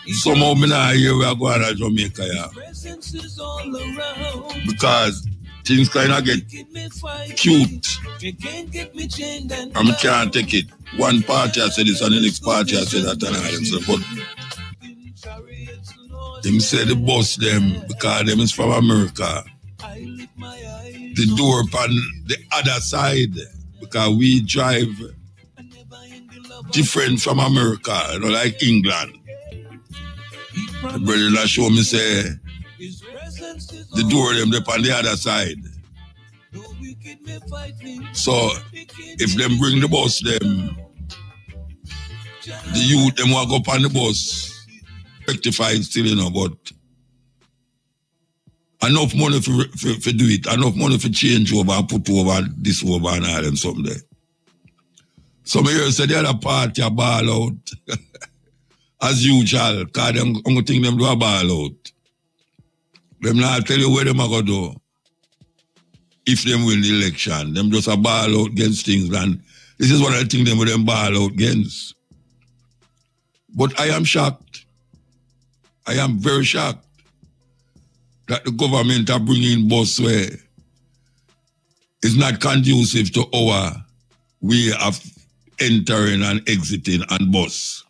Somehow me not hear we are going to Jamaica, yeah. Because things kind of get cute. I can't take it. One party I said this and the next party I said that and all them. But them say the boss them because them is from America. The door on the other side because we drive different from America, you know, like England. The brother that show me say the door them on the other side. So if them bring the bus them, the youth them walk up on the bus, rectified still, you know, but enough money for do it, enough money for change over and put over this over and all them something there. Some here say the other party a ball out. As usual, because them only think them do a ball out. Them not tell you where them are going to do. If them win the election, them just a ball out against things, and this is what I think them with them ball out against. But I am shocked. I am very shocked that the government are bringing bus where it's not conducive to our way of entering and exiting and bus.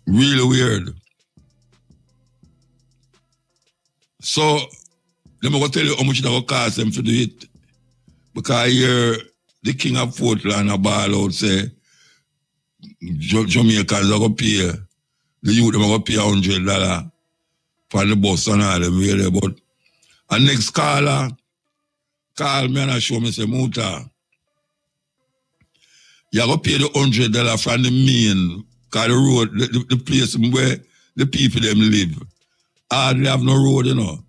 Really weird. So, I'm going to tell you how much it will cost them to do it. Because I hear the king of Portland a ball out say, Jamaicans are going to pay, the youth are going to pay $100 for the bus and all them really. But a next caller call me and show me say, Muta, you're going to pay the $100 from the main, because the road, the place where the people them live, hardly have no road, you know.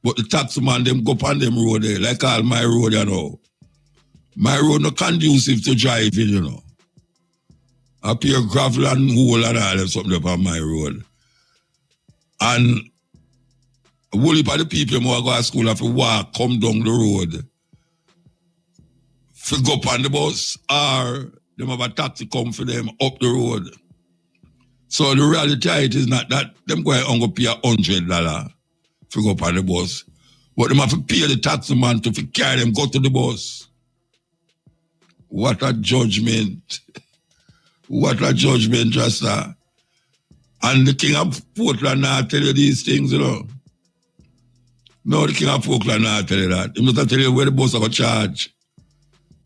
But the taxman them go up on them road there, like all my road, you know. My road not conducive to driving, you know. I pay gravel and hole and all them something up on my road. And a whole heap of the people who go to school have to walk, come down the road, to go up on the bus, or them have a taxi come for them up the road. So the reality it is not that them going to pay $100 to go up on the bus, but them have to pay the taxi man to carry them go to the bus. What a judgment. What a judgment, just that. And the king of Portland now tell you these things, you know. No, the king of Portland now tell you that. He must tell you where the bus are going to charge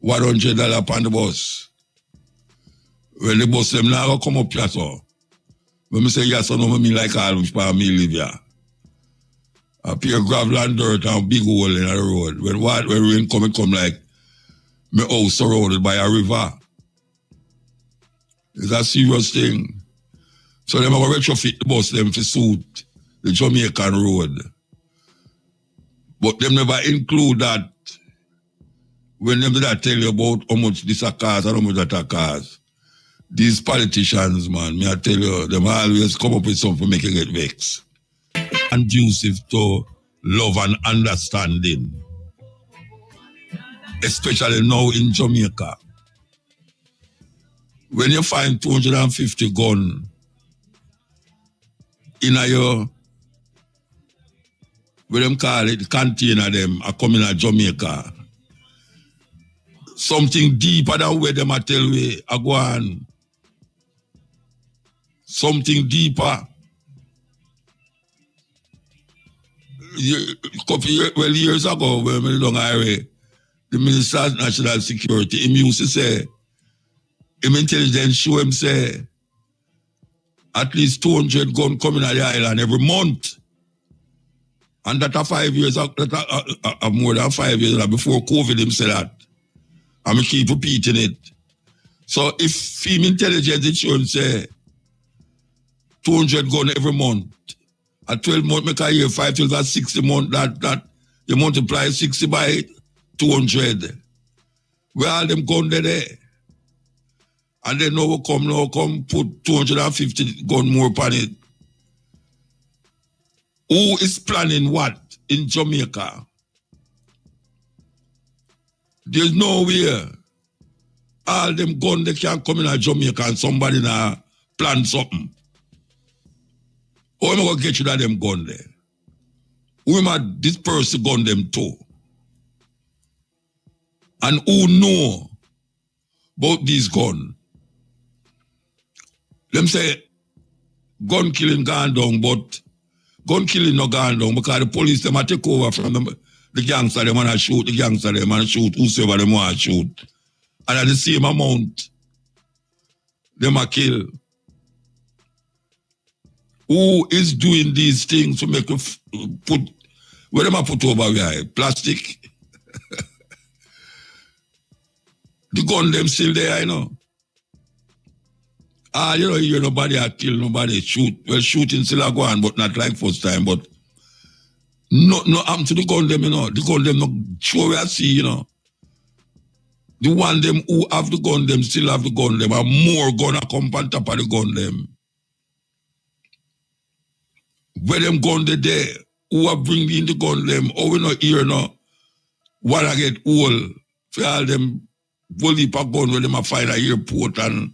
$100 upon the bus. When the bus them now come up here, so. When I say yes or no, I mean like all which part of me live here. I pay gravel and dirt and big hole in the road. When rain come, it come like my house surrounded by a river. It's a serious thing. So them are going to retrofit the bus them to suit the Jamaican road. But them never include that when them that tell you about how much this a cost and how much that a cost. These politicians, man, me I tell you, them always come up with something to make you get vexed. Conducive to love and understanding. Especially now in Jamaica. When you find 250 guns in your, what them call it, container them, are coming to Jamaica. Something deeper than where them a tell we, I go on. Something deeper. A couple years ago, when we were on highway, the Minister of National Security, he used to say, him intelligence show him say, at least 200 guns coming on the island every month. And that are 5 years, more than 5 years before COVID, him said that. And we keep repeating it. So if female intelligence, it should say 200 guns every month. At 12 months, make a year, 5 till that 60 months, that you multiply 60 by 200. Where all them guns there? And then now come put 250 guns more upon it. Who is planning what in Jamaica? There's nowhere. All them guns, they can't come in Jamaica and somebody now plan something. How am I going to get you that them gun there? Who am I this person gun them too? And who know about these guns? Them say gun killing gone down, but gun killing not gone down because the police them a take over from them, the gangster them and shoot, the gangster them and shoot whosoever them want to shoot. And at the same amount, them a kill. Who is doing these things to make you put, where them a put over here? Plastic? The gun them still there, you know. You know, hear nobody a kill, nobody shoot. Well, shooting still a go on, but not like first time, but no to the gun them, you know. The gun them no sure we see, you know. The one them who have the gun them still have the gun them, and more gun a come on top of the gun them. Where them gun they there, who are bringing the gun them, oh we not hear no, one I get old, for all them whole gun where them a find a airport and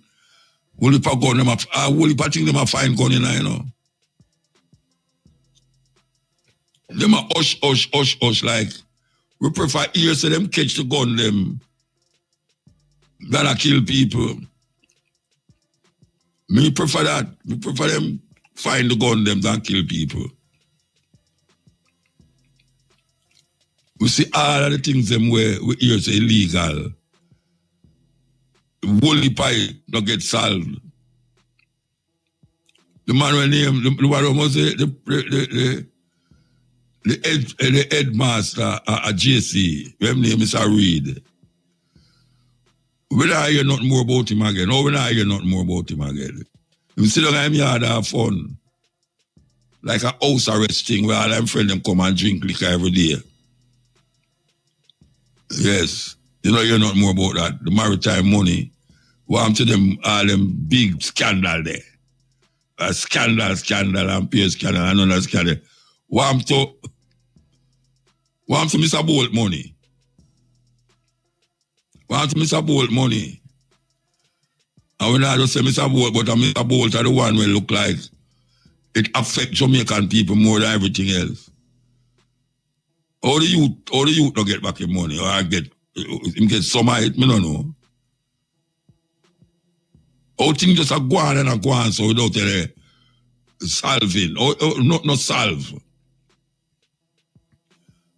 whole gun them a thing them a find gun in, you know. Them a hush, like, we prefer here so them catch the gun them than a kill people. Me prefer that. Me prefer them find the gun them than kill people. We see all of the things them where we hear say illegal. Wholly pie not get solved. The man when name the one was the headmaster at JC, his name is Reed. We don't hear nothing more about him again. No, we don't hear nothing more about him again. Him sit down in yard have fun. Like a house arrest thing where all them friends them come and drink liquor every day. Yes. You know, hear nothing more about that. The maritime money. Want to them all them big scandal there. A scandal, and peer scandal, and another scandal. Want to Mr. Bolt money. Want to Mr. Bolt money. And when I just say Mr. Bolt, but Mr. Bolt are the one who look like it affects Jamaican people more than everything else. All the youth don't get back your money, or I get some of it, I don't know. All things just a go on and a go on, so without solving, or not solve.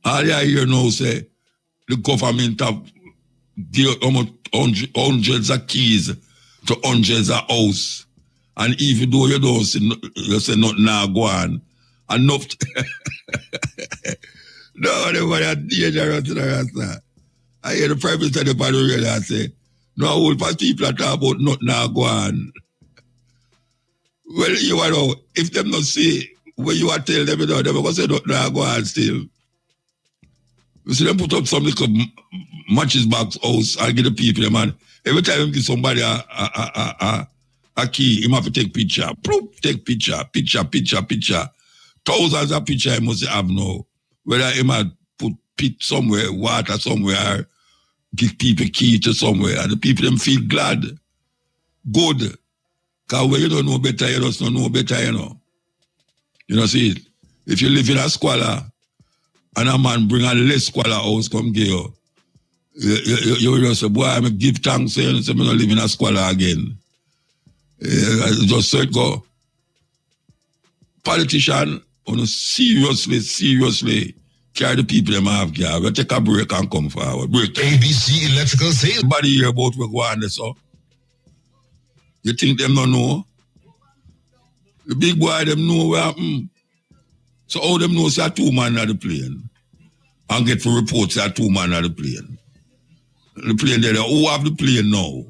All I hear now say, the government have give almost hundreds of keys to hundreds of houses. And even though you don't say, you say nothing now go on, enough. No, everybody are dangerous to the rest. I hear the Prime Minister of the radio and say, no, all people are talking about nothing now go on. Well, you know, if them not see when you are telling them, they're going to say nothing now go on still. You see them put up some little matches box house and give the people, man. Every time you give somebody a key, he have to take picture. Proof, take picture. Thousands of pictures he must have now. Whether he might put pit somewhere, water somewhere, give people key to somewhere, and the people them feel glad. Good. Because when you don't know better, you just don't know better, you know. You know, see, if you live in a squalor, and a man bring a less squalor house come give you, you just say, boy, I'm give thanks, and say, I'm not live in a squalor again. Just so it go. Politician, seriously carry the people them have care. We'll take a break and come forward. Break. ABC Electrical Sales. Everybody hear about we go on this, so. You think them don't know? The big boy, them know what happen. So how them know say 2 man at the plane? And get for reports say 2 man at the plane. The plane there, who have the plane now?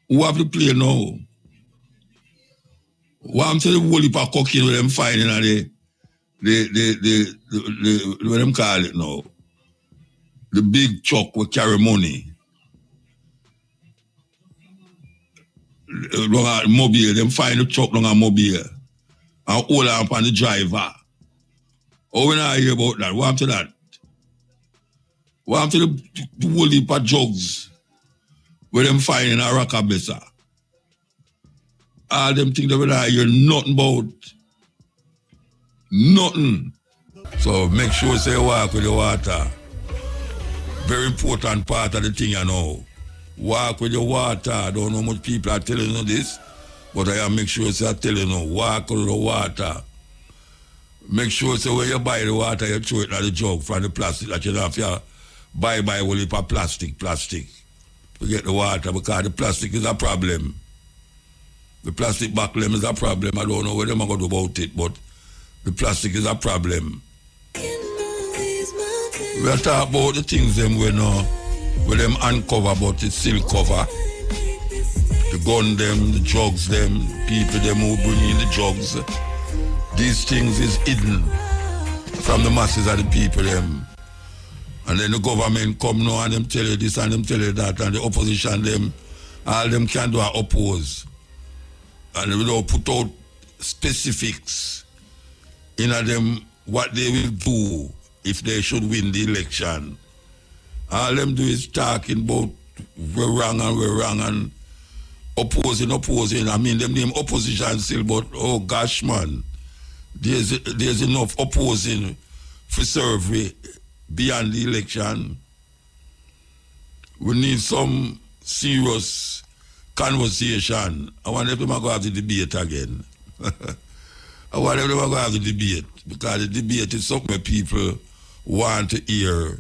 Who have the plane now? What I'm saying, the whole heap of cocaine with them finding at what them call it now? The big truck will carry money. Mobile, them find the truck long a mobile. And hold on upon the driver. Oh, when I hear about that, what happened to that? What happened to the whole heap of drugs where them finding a Rockabessa? All them things that I hear nothing about. Nothing. So make sure you say walk with the water. Very important part of the thing, you know. Walk with the water. I don't know how much people are telling you this, but I am make sure you say I'm telling you, walk with the water. Make sure so when you buy the water, you throw it in the jug from the plastic that you don't have to buy will it for plastic. Forget the water because the plastic is a problem. The plastic bottle is a problem. I don't know what they're going to do about it, but the plastic is a problem. We'll talk about the things them we know, with them uncover, but it's still cover. The gun them, the drugs them, people them who bring in the drugs. These things is hidden from the masses of the people them. And then the government come now and them tell you this and them tell you that, and the opposition them, all them can do are oppose. And they don't put out specifics in them what they will do if they should win the election. All them do is talking about we're wrong and opposing. I mean, them name opposition still, but oh gosh, man, there's enough opposing for survey beyond the election. We need some serious conversation. I want them to go have the debate again. I want them to go have the debate because the debate is something people want to hear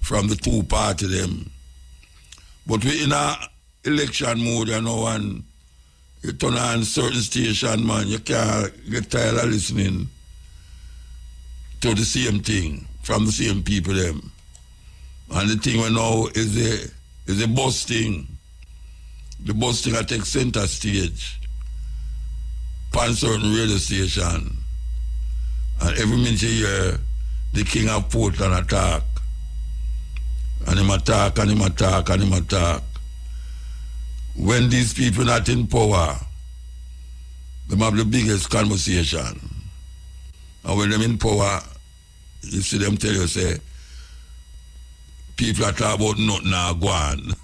from the two parties them. But we're in a election mode, you know, and you turn on certain station, man, you can't get tired of listening to the same thing from the same people them. And the thing we know is the bus thing. The bus thing I take center stage on certain radio station. And every minute you hear the king of Portland attack. And him attack. When these people not in power, they have the biggest conversation. And when them in power, you see them tell you, say, people are talking about nothing now go on.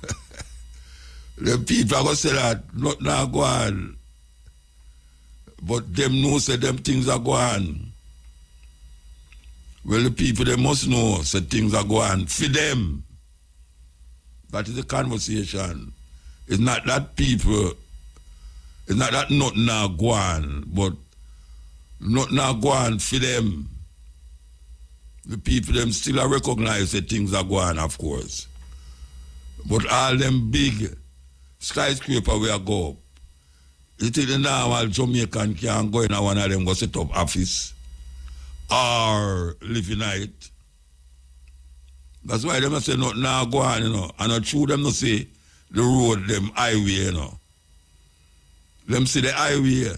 The people are going to say that nothing now go on. But them know say them things are going on. Well, the people, they must know say things are going on for them. That is the conversation. It's not that people, it's not that nothing now go on, but nothing now go on for them. The people, them still are recognize that things are going on, of course. But all them big skyscraper where I go up, you think the normal Jamaican can go in and one of them go set up office or live in it. That's why them say nothing now go on, you know. And not true them not say the road, them highway, you know. Them say the highway.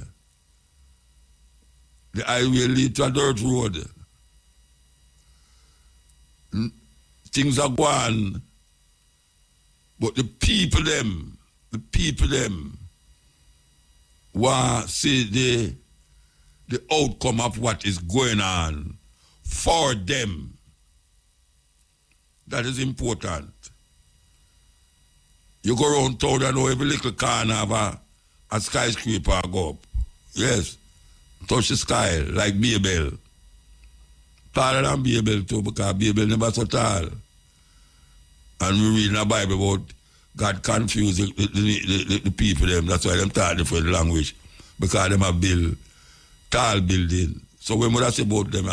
The highway lead to a dirt road. Things are going, but the people them want to see the outcome of what is going on for them. That is important. You go around town and know every little corner have a skyscraper go up. Yes. Touch the sky like Babel. Taller than Babel too, because Babel never so tall. And we read in the Bible about God confused the people them. That's why them talk different language. Because them have build tall building. So when we say about them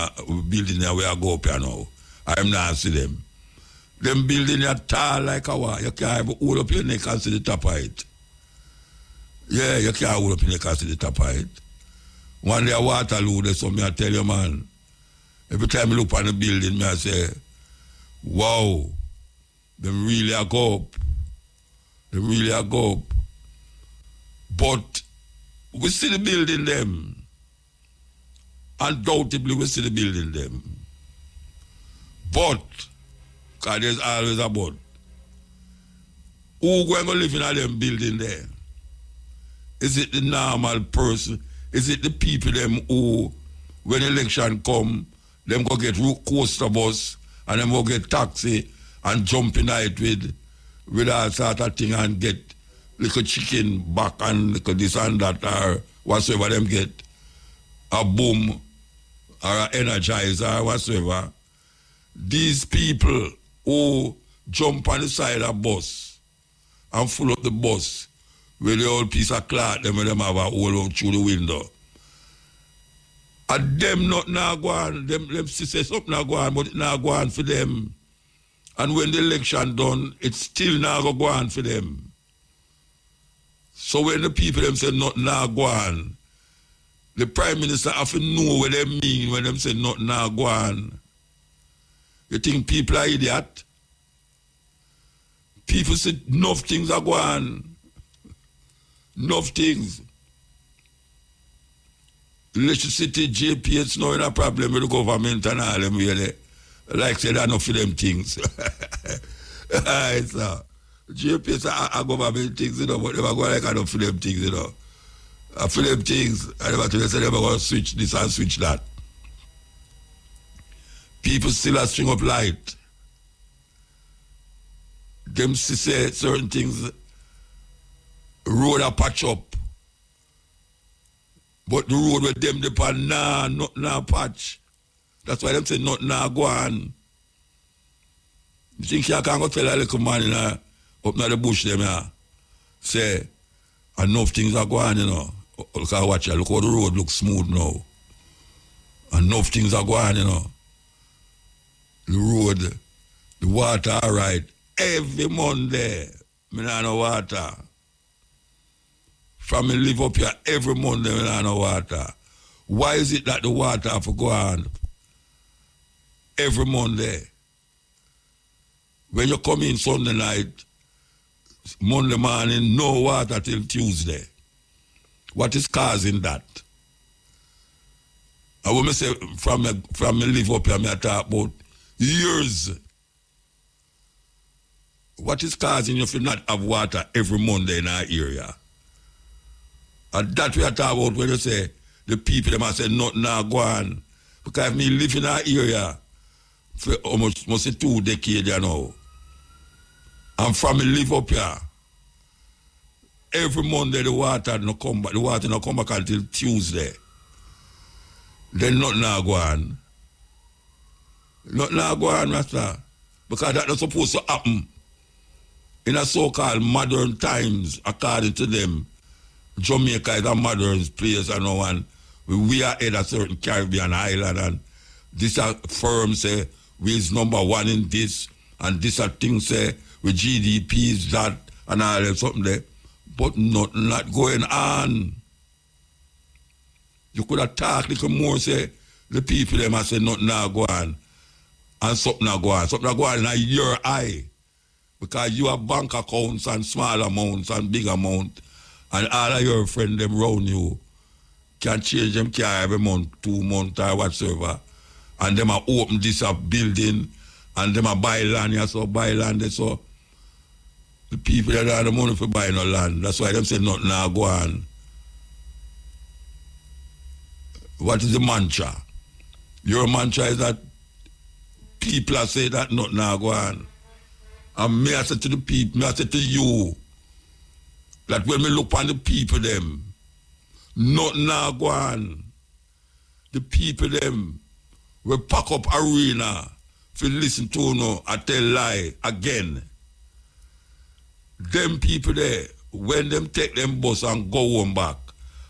building there where I go up here now, I'm not see them. Them building are tall like a wall. You can't even hold up your neck and see the top of it. Yeah, you can't hold up your neck and see the top of it. One day a Waterloo, there's something I tell you, man. Every time I look on the building, I say, wow, them really are go up. Them really are go up. But we see the building them. Undoubtedly, we see the building them. But, because there's always a but, who going to live in a them building there? Is it the normal person? Is it the people them who, when election come, them go get coaster bus and them go get taxi and jump in it with all sort of thing and get little chicken back and little this and that or whatsoever them get, a boom or a energizer or whatsoever, these people who jump on the side of the bus and full up the bus with the old piece of cloth, them have a hole through the window. And them not now go on, them say something not go on, but it not go on for them. And when the election done, it's still not go on for them. So when the people them say nothing now go on, the Prime Minister have to know what they mean when them say nothing now go on. You think people are idiot? People say enough things are going on. Enough things. Electricity, JPS, no a problem with the government and all them really. Like say that enough of them things. Alright, sir. JPS are government things, you know, but they are going like enough of them things, you know. For them things, and they say they are going to switch this and switch that. People still are string up light. Them say certain things, road a patch up. But the road with them depend not now patch. That's why them say not now go on. You think you can't go tell a little man up near the bush them say enough things are going on, you know. Look how watch it, look how the road looks smooth now. Enough things are going on, you know. The road, the water all right. Every Monday, I don't know water. From me live up here, every Monday, I don't know water. Why is it that the water have to go on every Monday? When you come in Sunday night, Monday morning, no water till Tuesday. What is causing that? And when I say from me live up here, I talk about years. What is causing you to not have water every Monday in our area? And that we are talking about when you say the people them say nothing now go on. Because me live in our area for almost 2 decades now. And from me live up here, every Monday the water no come back. The water no come back until Tuesday. Then nothing now go on. Nothing now go on, Master. Because that's not supposed to happen. In a so-called modern times, according to them, Jamaica is a modern place and no one. We are in a certain Caribbean island and this a firm say we is number one in this and this a thing say with GDP is that and all that something there. But nothing not going on. You could have talked a little more, say the people them say nothing not go on and something not go on. Something not go on in your eye. Because you have bank accounts and small amounts and big amount and all of your friends them around you can change them car every month, 2 months or whatsoever. And them are open this up building and them are buy land, yeah, so buy land, so the people that have the money for buy no land. That's why them say nothing now go on. What is the mantra? Your mantra is that people are saying that nothing now go on. And me I say to the people, me I say to you, that when me look on the people them, nothing now go on. The people them will pack up arena for listen to no I tell lie again. Them people there, when them take them bus and go home back,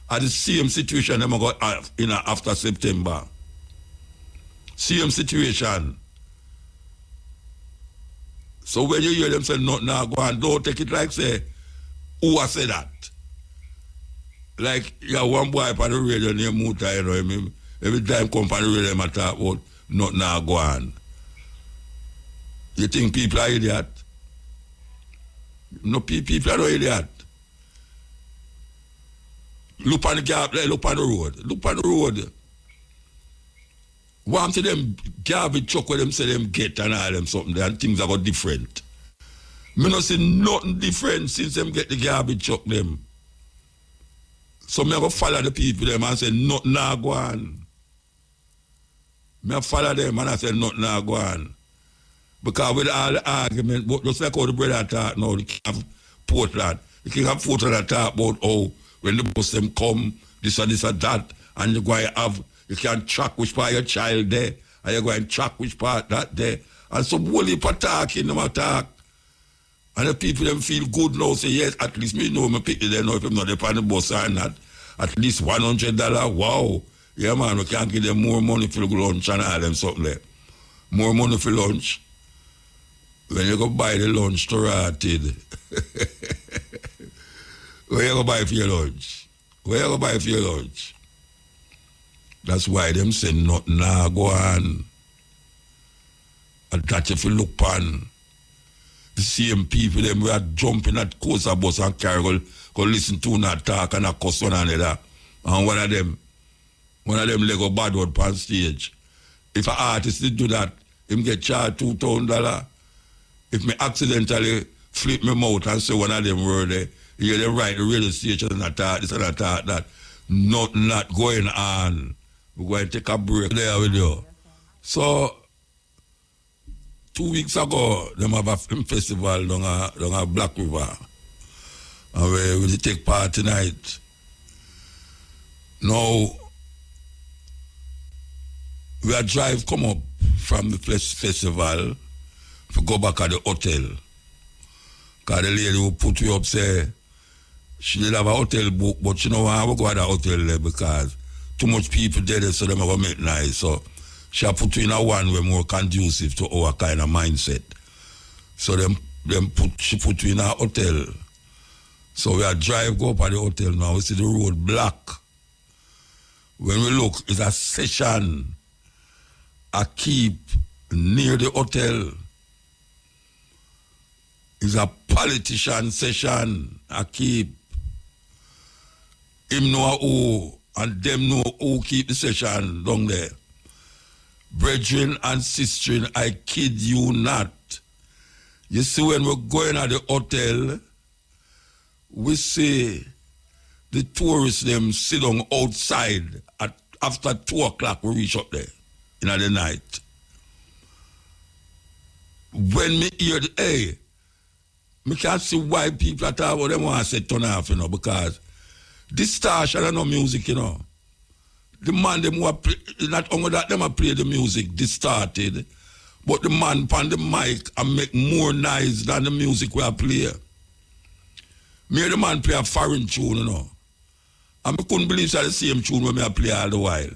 are the same situation them go in after September. Same situation. So when you hear them say nothing now go on, don't take it like say, who I say that? Like, yeah, one boy on the radio named Muta, you know, every time come on the radio, I talk about nothing now go on. You think people are idiot? No, people are no idiot. Look on the gap, look on the road. Look on the road. One to them garbage truck where them say them get and all them something there and things are got different. Me not see nothing different since them get the garbage truck them. So me go follow the people them and say nothing now go on. Me follow them and I say nothing now go on. Because with all the argument, but just like how the brother talk now, the king of Portland. The king of Portland talk about how when the bus them come, this and that, and you go have You can track which part your child there, and you go and track which part that there. And some whole heap of talking, them attack. And the people them feel good now, say, yes, at least me know my people, they know if I'm not there on the bus or not. At least $100, wow. Yeah, man, we can't give them more money for lunch and all them something there. More money for lunch. When you go buy the lunch to rotted. Where you go buy for your lunch? Where you go buy for your lunch? That's why them say nothing now go on. And that if you look on the same people, them we are jumping at coaster bus and carry go listen to and talk and a cuss one another. And one of them Lego bad word on stage. If an artist did do that, him get charged $2,000. If me accidentally flip my mouth and say one of them word there, hear them write the radio station and attack this and attack that. Nothing not going on. We're going to take a break there with you. So 2 weeks ago, them have a film festival down a Black River. And we take part tonight. Now, we are drive come up from the festival to go back at the hotel. Because the lady who put you up say, she did have a hotel book, but she don't want to go at the hotel there because too much people there, so them are going to make nice. So she put you in a one way more conducive to our kind of mindset. So she put you in a hotel. So we are drive go up at the hotel now. We see the road black. When we look, it's a session. I keep near the hotel. It's a politician session. I keep him know who and them know who keep the session down there. Brethren and sistren, I kid you not. You see, when we're going at the hotel, we see the tourists them sit down outside after 2 o'clock we reach up there in the night. When me hear the me can't see why people at all them want to say turn off, you know, because distortion and no music, you know. The man them who play, not only that them play the music distorted, but the man on the mic and make more noise than the music we play. Me the man play a foreign tune, you know. And I couldn't believe it's the same tune when I play all the while.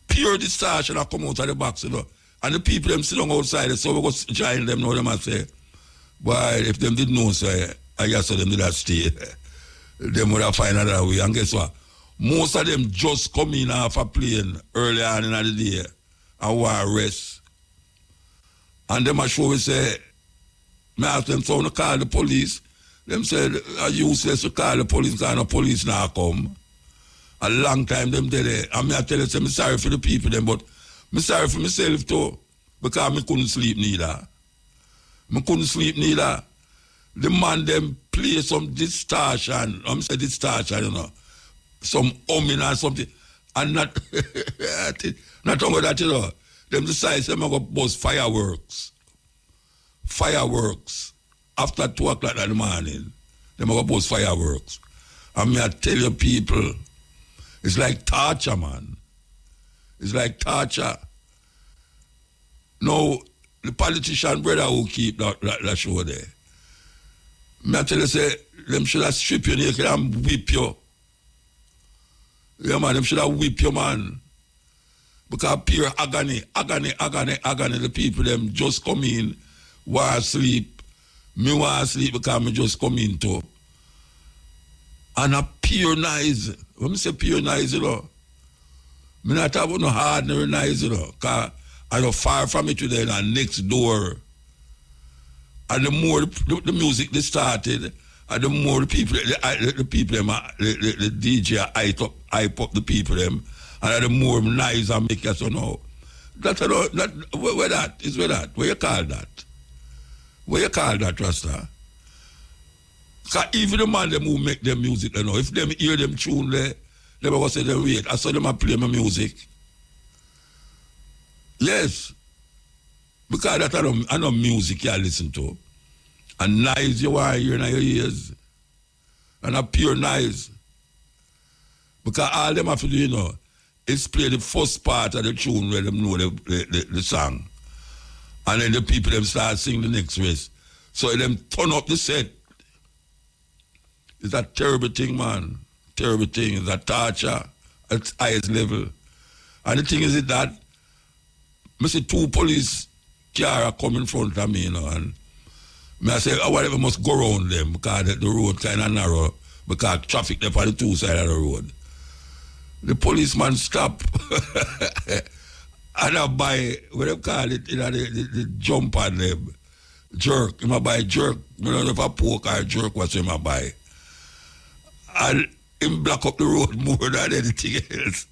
Pure distortion I come out of the box, you know. And the people them sit down outside, so we go join them now, them and say, boy, if them didn't know, so I guess them did not stay. Them would have find another way. And guess what? Most of them just come in off a plane early on in the day and want to rest. And them a show we say, me ask them, so to call the police. Them said, are useless to call the police because the police now come. A long time them did it. And me I tell you, say, I'm sorry for the people them, but I'm sorry for myself too. Because I couldn't sleep neither. I couldn't sleep neither. The man them play some distortion. I'm saying distortion, you know. Some humming or something. And not only that, you know. Them decide them go bust fireworks. Fireworks. After 2 o'clock in the morning, them go bust fireworks. And me I tell you people, it's like torture, man. It's like torture. Now, the politician brother who keep that show there. Me I tell you, say, them should have strip you naked and whip you. Yeah, man, them should have whip you, man. Because pure agony. The people, them just come in, want to sleep. Me want to sleep because me just come in too. And a pure noise. When I say pure noise, you know, me not have no ordinary noise, you know, because I know far from it today, and next door. And the more the music they started, and the more the people, the DJ hype up the people them, and the more noise I make us, you know. That's where that is where that. Where you call that? Where you call that, Rasta? Because even the man them who make them music, you know, if them hear them tune there, they will say, wait, I saw them play my music. Yes. Because that's I know music you listen to. And noise you want to hear in your ears. And a pure noise. Because all them have to do, you know, is play the first part of the tune where them know the song. And then the people them start singing the next verse. So them turn up the set. It's a terrible thing, man. Terrible thing. It's a torture at its highest level. And the thing is that I see 2 police cars come in front of me, and I say, whatever must go around them because the road kind of narrow because traffic there on the 2 sides of the road. The policeman stop and I buy, what they call it, the jump on them, jerk. I buy jerk. I don't know if I poke or jerk, what's him I buy. And him block up the road more than anything else.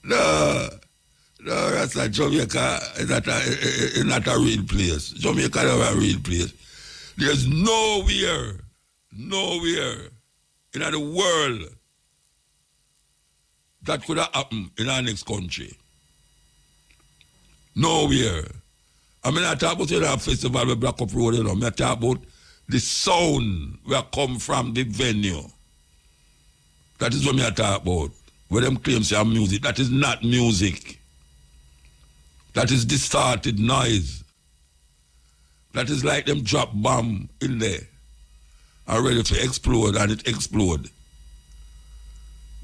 No, that's not Jamaica. It's not a real place. Jamaica is not a real place. There's nowhere in the world that could have happened in our next country. Nowhere. I mean, I talk about the festival with Black Up Road, I talk about the sound where come from the venue. That is what I talk about. Where them claims say music. That is not music. That is distorted noise. That is like them drop bomb in there and ready to explode, and it explode.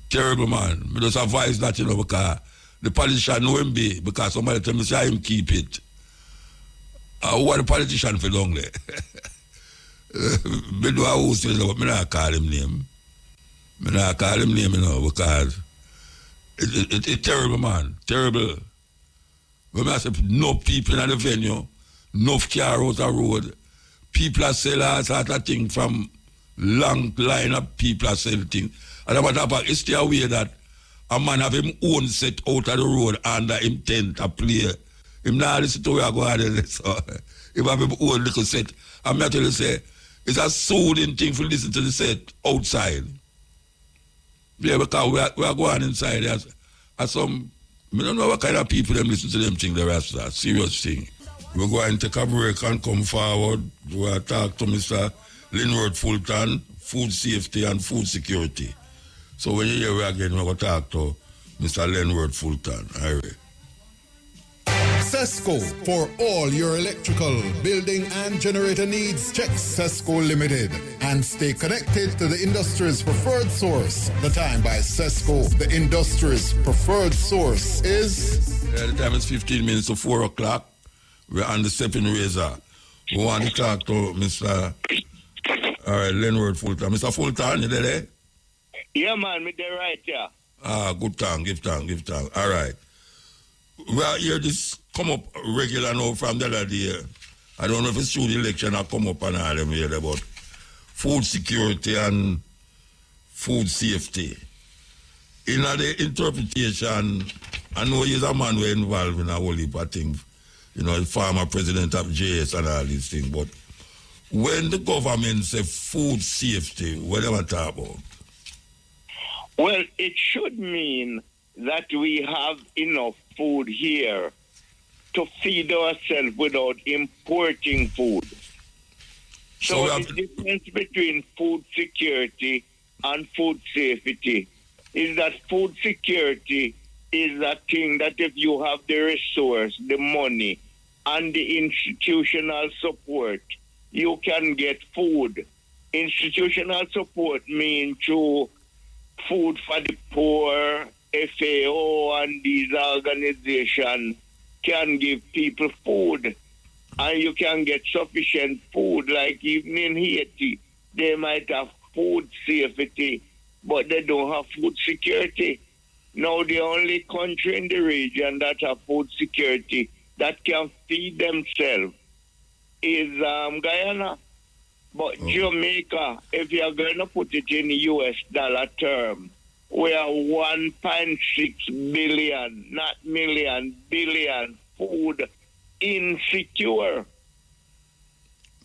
Terrible, man. I just advise that, because the politician know him be, because somebody tell me say him keep it. What the politician for long there? I do a host, but I not call him name. I not call him name, because it's terrible, man. Terrible. When I say no people in the venue, no car out the road, people are selling all sort of things from long line of people are selling things. And what about it's still aware that a man have him own set out of the road under him tent to play. Him not listen to where I go out there. So if I have him own little set, I'm not telling you say, it's a soothing thing for listen to the set outside. Yeah, because we are going inside. There's some, I don't know what kind of people them listen to them thing, the rest of that. Serious thing. We're going to take a break and come forward. We'll talk to Mr. Linward Fulton, food safety and food security. So when you hear we again, we're going to talk to Mr. Linward Fulton. All right. Sesco, for all your electrical, building and generator needs, check Sesco Limited and stay connected to the industry's preferred source. The time by Sesco, the industry's preferred source is... The time is 15 minutes to 4 o'clock. We're on the stepping razor. We want to talk to Mr. Linward Fulton. Mr. Fulton, you there? Yeah, man, me there right here. Good time, give time. All right. Well, here this come up regular now from the other day. I don't know if it's through the election or come up and all them here about food security and food safety. In the interpretation, I know he's a man who is involved in a whole heap of things. The former president of JS and all these things. But when the government say food safety, what do they talk about? Well, it should mean that we have enough food here to feed ourselves without importing food. So the difference between food security and food safety is that food security is a thing that if you have the resource, the money, and the institutional support, you can get food. Institutional support means through food for the poor, FAO, and these organizations can give people food. And you can get sufficient food, like even in Haiti, they might have food safety, but they don't have food security. Now, the only country in the region that have food security that can feed themselves is Guyana. But Jamaica, if you're going to put it in US dollar term, we are 1.6 billion, not million, billion food insecure.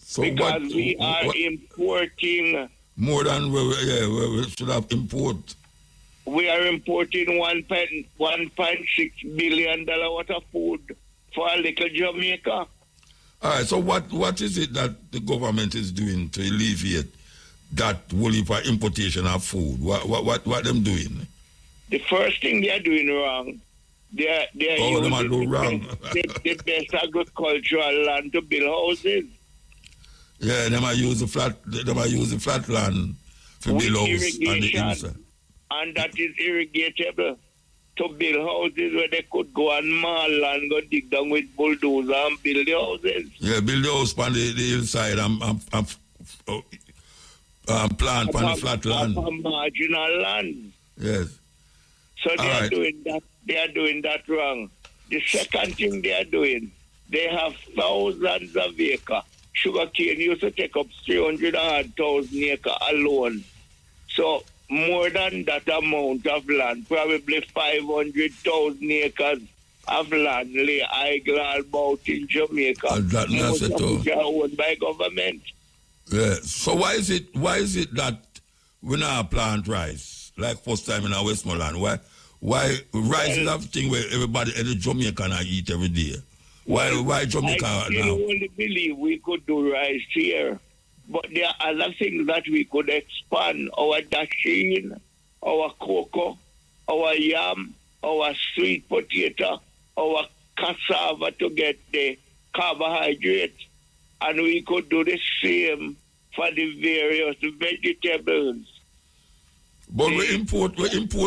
So because we are importing more than we should have import. We are importing $1.6 billion worth of food for a little Jamaica. All right, so what is it that the government is doing to alleviate that whole heap of importation of food? What them doing? The first thing they are doing wrong, they're them are do wrong. the best agricultural land to build houses. Yeah, them are use the flat land for With build house on the irrigation. inside. And that is irrigatable to build houses where they could go and maul and go dig down with bulldozer and build the houses. Yeah, build the house on the hillside and plant on the flat land. On marginal land. Yes. So they are right. doing that. They are doing that wrong. The second thing they are doing, they have thousands of acres. Sugarcane used to take up 300,000 acres alone. So more than that amount of land, probably 500,000 acres of land lay idle about in Jamaica. And that Most of too. which are owned by government. Yeah. So why is it that we not plant rice like first time in our Westmoreland? Why rice is a thing where every Jamaican eat every day? Why Jamaica I now? only believe we could do rice here. But there are other things that we could expand. Our dasheen, our cocoa, our yam, our sweet potato, our cassava to get the carbohydrates. And we could do the same for the various vegetables. But we import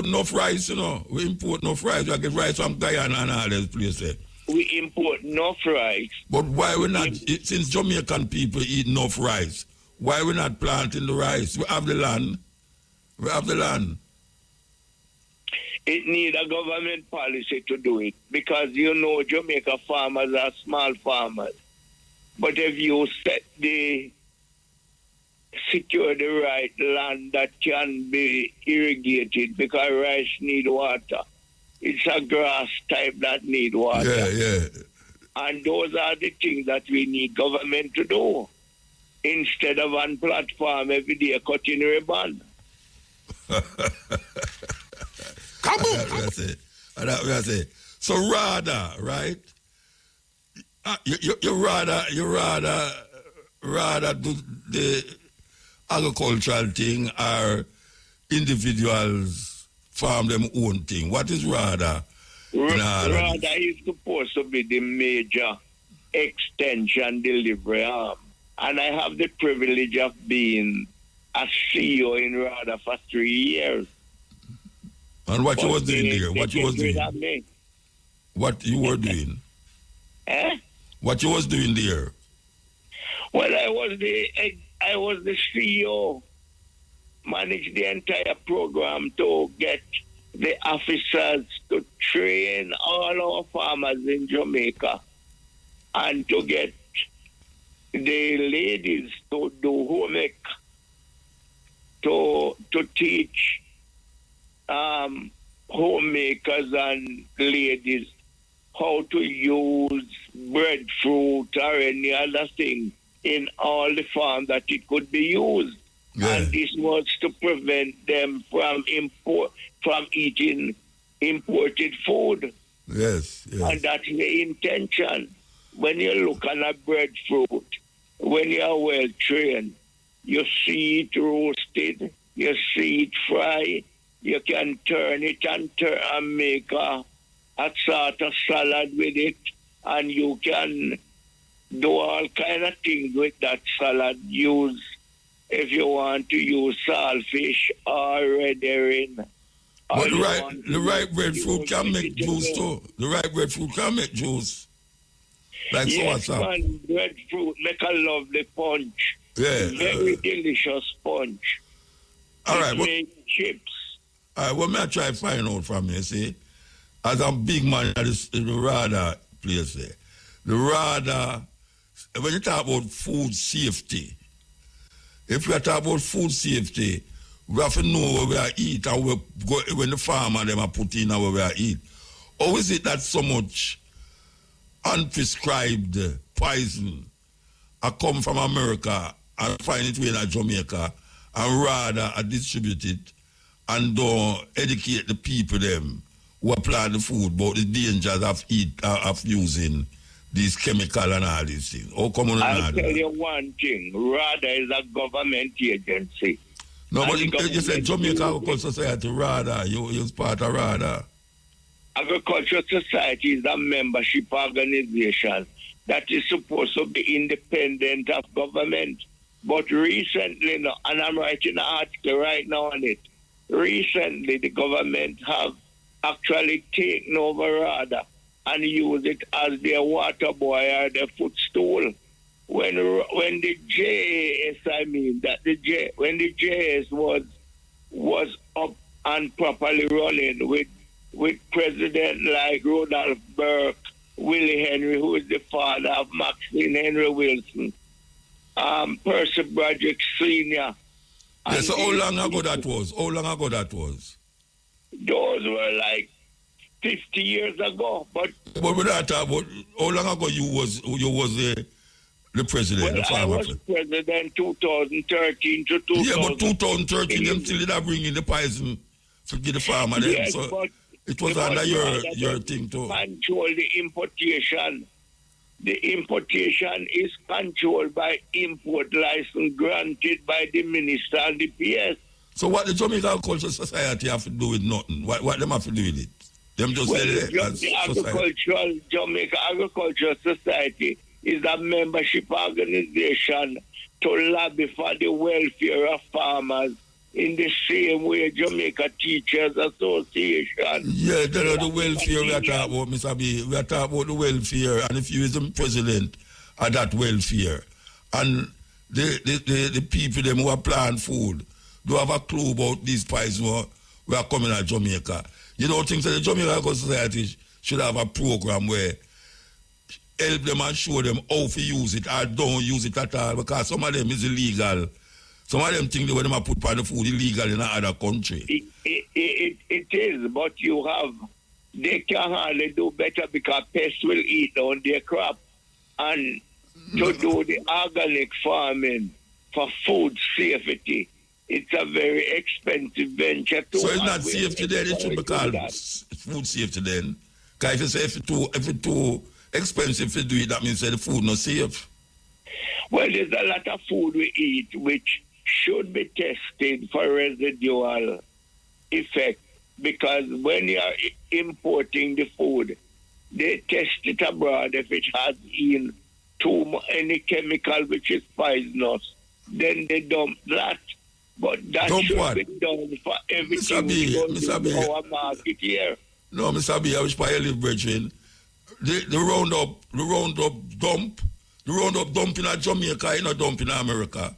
enough rice, you know. We import enough rice. We get rice from Guyana and all those places. We import enough rice. But why we not, since Jamaican people eat enough rice, why we not planting the rice? We have the land. It needs a government policy to do it because, Jamaica farmers are small farmers. But if you secure the right land that can be irrigated because rice need water. It's a grass type that need water. Yeah. And those are the things that we need government to do. Instead of on platform every day cutting ribbon. Come on! That's it. So rather, right? You rather do the agricultural thing or individuals farm them own thing? What is rather? Rather is supposed to be the major extension delivery arm. And I have the privilege of being a CEO in RADA for 3 years. And what you was doing there? What you was doing? What you were doing? What you was doing there? Well, I was the CEO, managed the entire program to get the officers to train all our farmers in Jamaica and to get the ladies to do homework, to teach homemakers and ladies how to use breadfruit or any other thing in all the farms that it could be used. Yeah. And this was to prevent them from eating imported food. Yes. And that's the intention. When you look at a breadfruit, when you are well trained, you see it roasted, you see it fried, you can turn it and make a sort of salad with it, and you can do all kind of things with that salad. Use, if you want to use saltfish or red herring. But the right breadfruit can make juice too. The right breadfruit can make juice. Like yes, man, breadfruit make a lovely punch. Yeah. Very delicious punch. All right. Make chips. All right, what may I try to find out from you, see? As a big man at the RADA place there. The RADA, when you talk about food safety, if we talk about food safety, we have to know where we are eat and when the farmer them are put in where we are eat. Or is it that so much unprescribed poison I come from America and find it in Jamaica and rather I distribute it and don't educate the people them who apply the food about the dangers of using these chemicals and all these things? How come on? I'll tell you one thing. RADA is a government agency. No, And but the you government said Jamaica used Agricultural Society, rather. You was part of rather. Agricultural Society is a membership organization that is supposed to be independent of government. But recently, and I'm writing an article right now on it, recently the government have actually taken over rather and used it as their water boy or their footstool. When the JAS, when the JAS was up and properly running with president like Rodolph Burke, Willie Henry, who is the father of Maxine Henry Wilson, Percy Broderick Sr. Yeah, so how long ago that was? How long ago that was? Those were like 50 years ago. But with that, how long ago you was the president, the farmer? I was president 2013 to 2000. Yeah, but 2013, them still did bring in the poison to give the farmer. Yes, so but it was under your thing too. Control the importation. The importation is controlled by import license granted by the minister and the PS. So what the Jamaica Agricultural Society have to do with nothing? What them have to do with it? Them just Well, say the Jamaica Agricultural Society is a membership organization to lobby for the welfare of farmers in the same way Jamaica Teachers Association. Yeah, the welfare we are talking about, Mr. B. We are talking about the welfare, and if you is the president of that welfare, and the people them who are planting food don't have a clue about these pies who are coming out of Jamaica. You don't think that the Jamaica Agricultural Society should have a program where help them and show them how to use it or don't use it at all, because some of them is illegal. Some of them think they want to put on the food illegal in another country. It is, but they can hardly do better because pests will eat on their crop. And to do the organic farming for food safety, it's a very expensive venture too. So it's not safety then, it should be called food safety then. Because if you say if it's too expensive to do it, that means that the food not safe. Well, there's a lot of food we eat which should be tested for residual effect, because when you are importing the food, they test it abroad. If it has in any chemical which is poisonous, then they dump that. But that should be done for everything which goes into our market here. No, Mr. B, I wish I live, brethren. The roundup dump in Jamaica, you know, dump in America.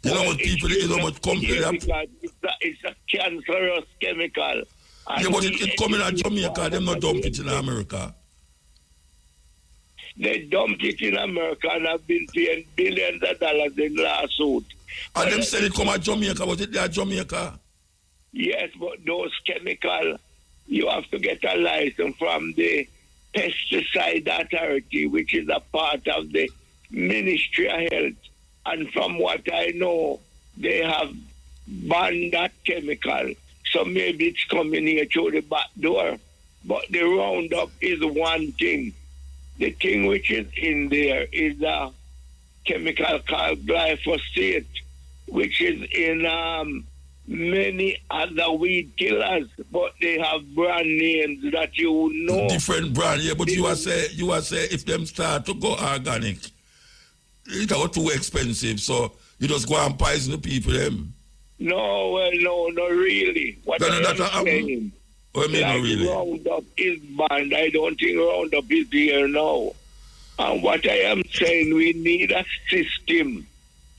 You know what people, you know what company it's a cancerous chemical. Yeah, but it coming out Jamaica, them not dump it in America. They dumped it in America and have been paying billions of dollars in lawsuit. And them said it come out Jamaica, but it there Jamaica. Yes, but those chemicals, you have to get a license from the Pesticide Authority, which is a part of the Ministry of Health. And from what I know, they have banned that chemical. So maybe it's coming here through the back door. But the Roundup is one thing. The thing which is in there is a chemical called glyphosate, which is in many other weed killers, but they have brand names that you know. Different brand, yeah, but you are say if them start to go organic, it are too expensive, so you just go and poison the people them. No, well, no, not really. What I'm saying, not really. Roundup is banned. I don't think Roundup is here now. And what I am saying, we need a system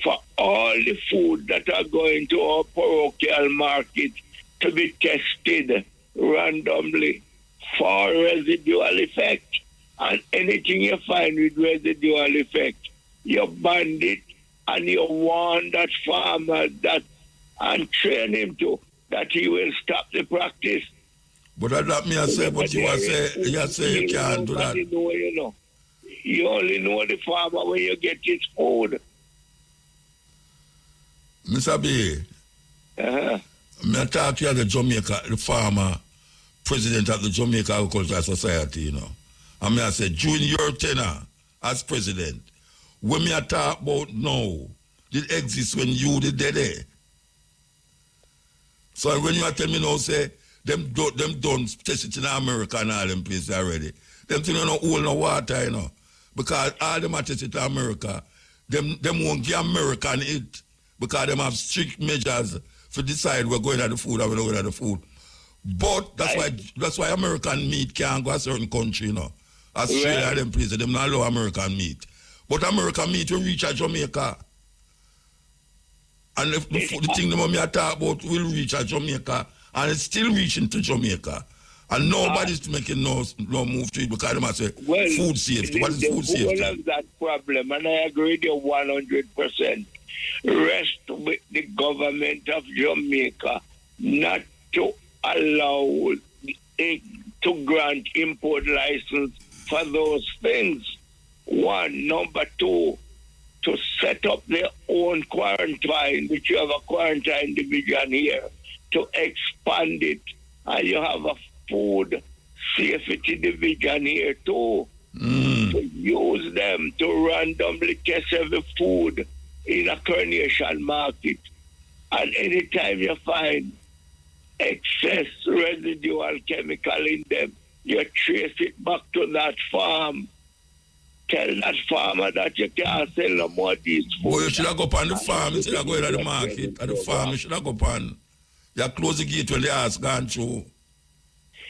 for all the food that are going to our parochial market to be tested randomly for residual effect. And anything you find with residual effect, you ban it and you warn that farmer that and train him to that he will stop the practice. But that me I say, but you say you can't do that. Know, you know. You only know the farmer when you get his food. Mr. B, I talk to you the Jamaica, the farmer, president of the Jamaica Agricultural Society, you know. And I say, during your tenure as president, when me talk about now, did exist when you did there. So when you are telling me now, say, them don't test it in America and all them places already. Them things don't hold no water, you know. Because all them are tested in America, them won't give American it. Because them have strict measures to decide we're going at the food or we're not going at the food. But that's why American meat can't go a certain country, you know. Australia, them places, them not allow American meat. But American meat will reach at Jamaica. And if the thing the talk about will reach at Jamaica, and it's still reaching to Jamaica. And nobody's making no move to it because they must say food safety. What is food safety? Of that problem, and I agree with you 100%. Rest with the government of Jamaica not to allow it to grant import license for those things. One. Number two, to set up their own quarantine, which you have a quarantine division here, to expand it, and you have a food safety division here too, to use them to randomly test every food in a coronation market. And anytime you find excess residual chemical in them, you trace it back to that farm. Tell that farmer that you can't sell no more of these food. Well, you should have go on the farm instead of going to the market. At the farm, you should have go on. You close the gate when the house gone through.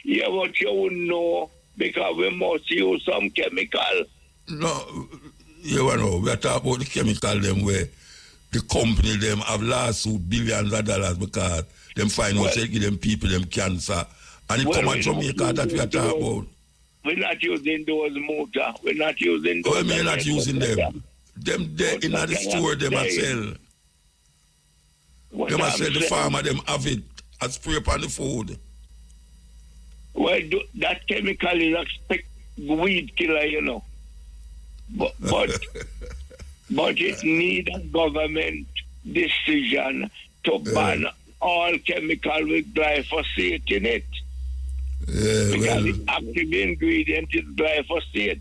Yeah, but you wouldn't know because we must use some chemical. No, you know, we are talking about the chemical them where the company them have lawsuit billions of dollars because them find out they give them people them cancer. And it come at Jamaica that we are talking about. We're not using those motor. We're not using those. Oh, we're not using them. Them there in the store, them a sell. Them a sell the farmer, them have it and spray upon the food. Well, that chemical is a weed killer, you know. But it needs a government decision to ban all chemical with glyphosate in it. Because the active ingredient is glyphosate.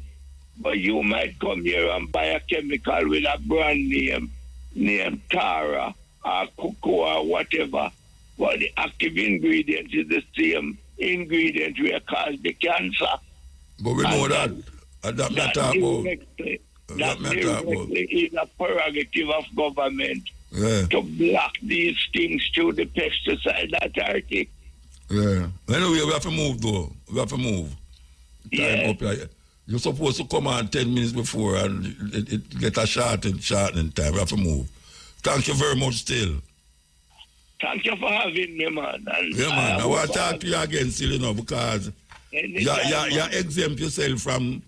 But you might come here and buy a chemical with a brand name, named Tara or Cocoa or whatever. But the active ingredient is the same ingredient we cause the cancer. But we know that. That is a prerogative of government to block these things through the pesticide authority. Yeah. Anyway, we have to move though. We have to move. Time up here. You're supposed to come on 10 minutes before and it get a shortening time. We have to move. Thank you very much still. Thank you for having me, man. And yeah, man. I want to talk to you again still, you know, because you exempt yourself from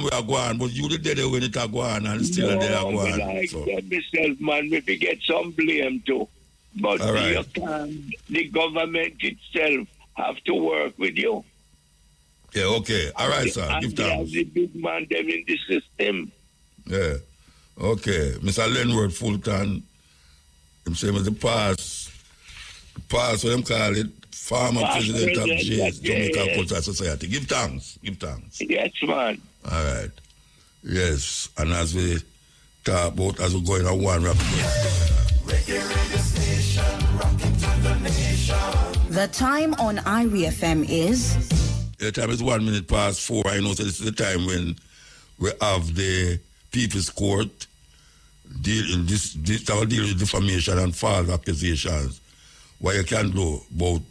where I go on, but you did it when it go on and still there I go on. I exempt myself, man. If you get some blame too. But the government itself have to work with you. Yeah, okay. All right, sir. Give thanks. The big man them in the system. Yeah. Okay. Mr. Lenward Fulton, him same as the past, what them call it, former president of Jamaica Cultural Society. Give thanks. Give thanks. Yes, man. All right. Yes. And as we talk about, as we go in a one rap. The time on IRIE-FM is? The time is 1 minute past 4. I know so this is the time when we have the People's Court deal with defamation and false accusations. What you can do about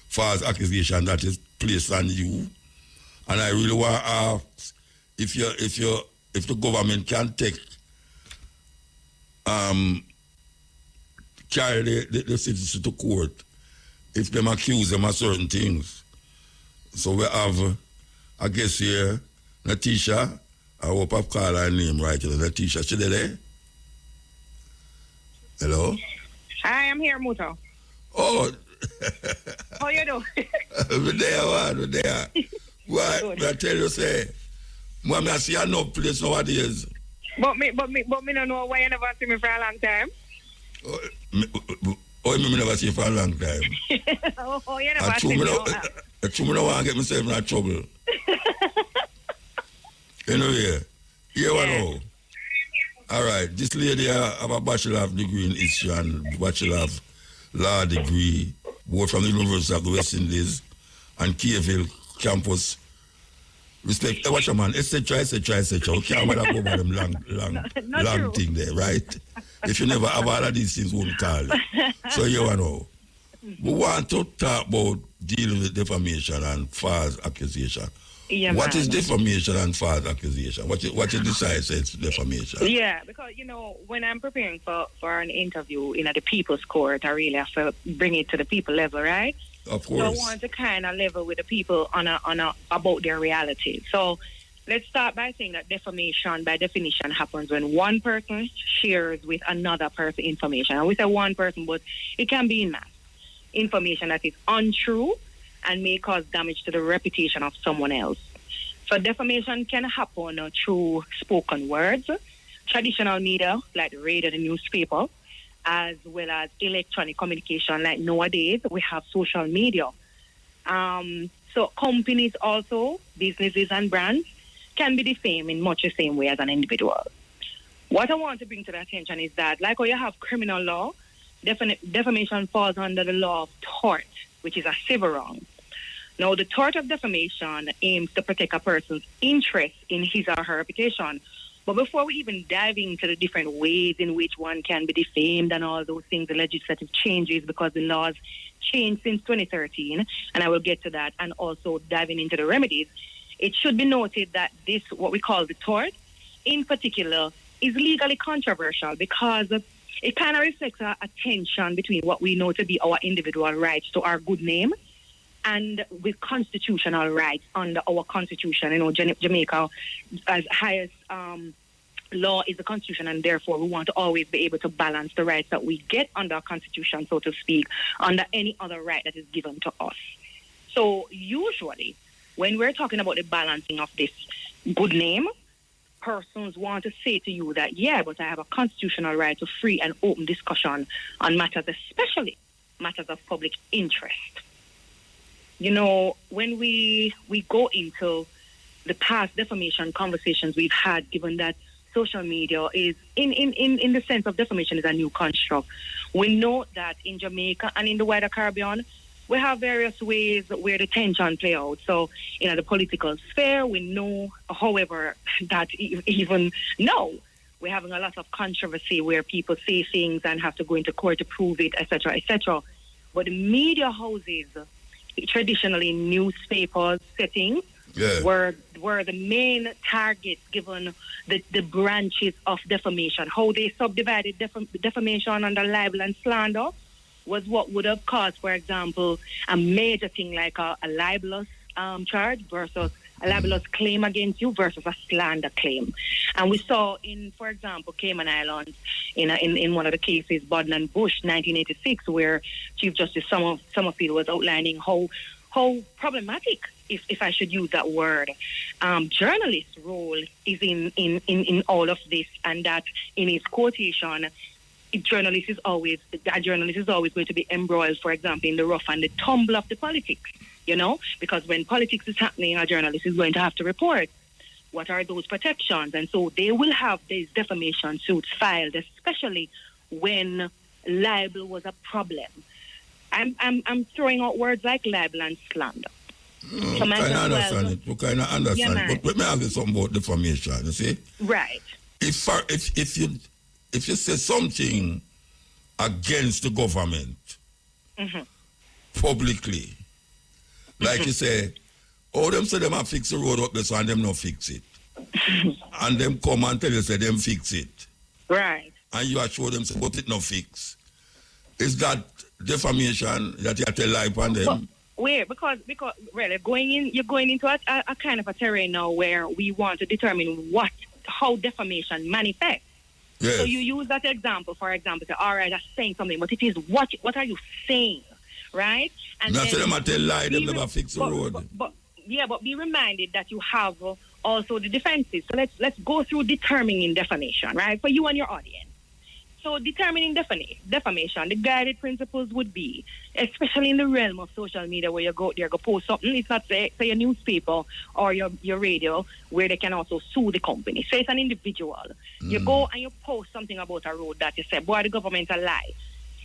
false accusation that is placed on you. And I really want to ask if the government can take carry the citizens to court if them accuse them of certain things. So we have, I guess here, Natisha. I hope I've called her name right. Natisha, she there? Hello? Hi, I'm here, Muto. Oh. How you doing? We're there. What? I tell you, say, Mom, I see no place nowadays. But me don't know why you never see me for a long time. Me never see you for a long time. You never see me. I don't want to get myself in trouble. Anyway, here we know. All right, this lady have a bachelor of degree in history and bachelor of law degree, both from the University of the West Indies and Keyville campus. Respect, watch a man, etc. We can't bother go by them long thing there, right? If you never have all of these things, we won't call it. So you know. We want to talk about dealing with defamation and false accusation. Yeah, what is defamation and false accusation? What you decide says defamation? Yeah, because, when I'm preparing for an interview in the people's court, I really have to bring it to the people level, right? Of course. So I want to kind of level with the people on about their reality. So let's start by saying that defamation, by definition, happens when one person shares with another person information. And we say one person, but it can be in mass. Information that is untrue and may cause damage to the reputation of someone else. So defamation can happen through spoken words, traditional media like the radio, the newspaper, as well as electronic communication. Like nowadays, we have social media. So companies also, businesses and brands, can be defamed in much the same way as an individual. What I want to bring to the attention is that, like how you have criminal law, defamation falls under the law of tort, which is a civil wrong. Now, the tort of defamation aims to protect a person's interest in his or her reputation. But before we even dive into the different ways in which one can be defamed and all those things, the legislative changes, because the laws changed since 2013, and I will get to that, and also diving into the remedies, it should be noted that this, what we call the tort, in particular, is legally controversial because it kind of reflects a tension between what we know to be our individual rights to our good name and with constitutional rights under our constitution. Jamaica, as highest law is the constitution, and therefore we want to always be able to balance the rights that we get under our constitution, so to speak, under any other right that is given to us. So usually, when we're talking about the balancing of this good name, persons want to say to you that, yeah, but I have a constitutional right to free and open discussion on matters, especially matters of public interest. When we go into the past defamation conversations we've had, given that social media is, in the sense of defamation, is a new construct, we know that in Jamaica and in the wider Caribbean, we have various ways where the tension play out. So, in the political sphere, we know, however, that even now we're having a lot of controversy where people say things and have to go into court to prove it, etc., etc. But the media houses, traditionally newspapers settings, were the main targets given the branches of defamation. How they subdivided defamation under libel and slander was what would have caused, for example, a major thing like a libelous charge versus a libelous claim against you versus a slander claim. And we saw in, for example, Cayman Islands, in one of the cases, Bodden and Bush, 1986, where Chief Justice Summerfield was outlining how problematic, if I should use that word, journalist's role is in all of this, and that in his quotation, a journalist is always going to be embroiled, for example, in the rough and the tumble of the politics, because when politics is happening, a journalist is going to have to report what are those protections. And so they will have these defamation suits filed, especially when libel was a problem. I'm throwing out words like libel and slander. I understand it. You kind of understand it. But let me ask you something about defamation, you see? Right. If you say something against the government publicly, like you say, them say them have fix the road up there, so and them not fix it. And them come and tell you, say them fix it. Right. And you assure them, say, but it not fix. Is that defamation that you have to lie upon them? Wait, because really you're going into a kind of a terrain now where we want to determine how defamation manifests. Yes. So you use that example, for example, say, all right, I'm saying something, but it is what are you saying, right? And that's them I tell lie, them never fix the road. But be reminded that you have also the defenses. So let's go through determining defamation, right, for you and your audience. So determining defamation, the guided principles would be, especially in the realm of social media where you go post something, it's not say a newspaper or your radio where they can also sue the company. Say it's an individual. You go and you post something about a road that you say, boy, the government a lie.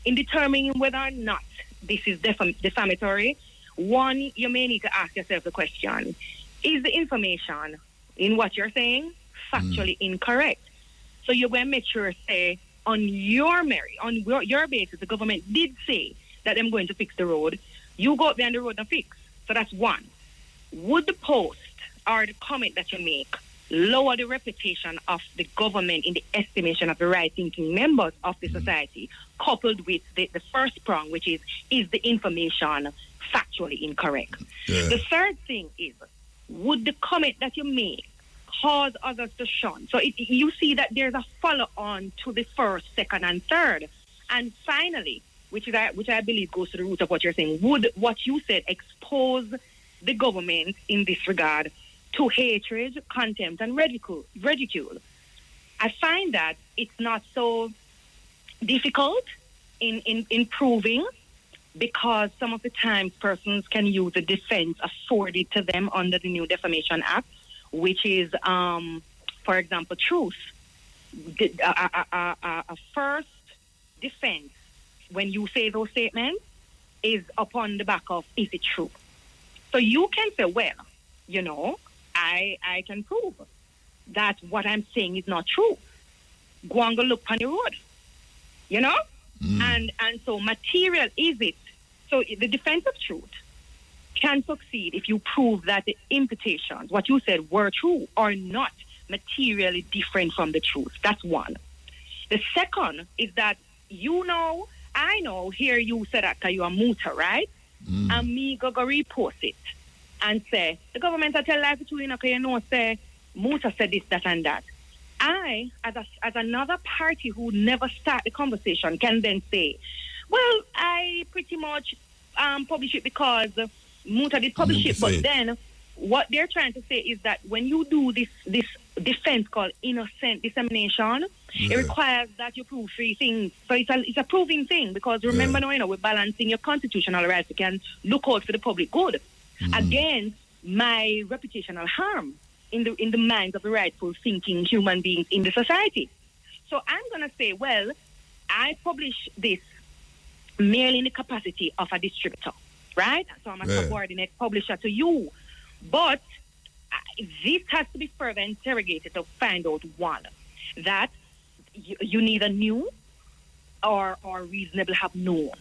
in determining whether or not this is defamatory, one, you may need to ask yourself the question, is the information in what you're saying factually incorrect? So you're going to make sure, say, on your merit, on your basis, the government did say that I'm going to fix the road. You go up there on the road and fix. So that's one. Would the post or the comment that you make lower the reputation of the government in the estimation of the right-thinking members of the society, coupled with the first prong, which is the information factually incorrect? Yeah. The third thing is, would the comment that you make cause others to shun? So you see that there's a follow-on to the first, second, and third. And finally, which I believe goes to the root of what you're saying, would what you said expose the government in this regard to hatred, contempt, and ridicule? I find that it's not so difficult in proving, because some of the times persons can use the defense afforded to them under the new Defamation Act, which is, for example, truth. A first defense, when you say those statements, is upon the back of, is it true? So you can say, well, I can prove that what I'm saying is not true. Go and go look on the road, And so material is it. So the defense of truth can succeed if you prove that the imputations, what you said, were true or not materially different from the truth. That's one. The second is that I know here you said that you are Muta, right? And me go repost it and say, the government will tell life to you, say, Muta said this, that, and that. I, as another party who never start the conversation, can then say, well, I pretty much publish it because Muta did publish it. But then what they're trying to say is that when you do this defense called innocent dissemination, it requires that you prove three things. So it's a proving thing, because remember now, we're balancing your constitutional rights. You can look out for the public good against my reputational harm in the minds of the rightful thinking human beings in the society. So I'm going to say, well, I publish this merely in the capacity of a distributor, right? So I'm a subordinate publisher to you. But this has to be further interrogated to find out, one, that you neither knew or reasonably have known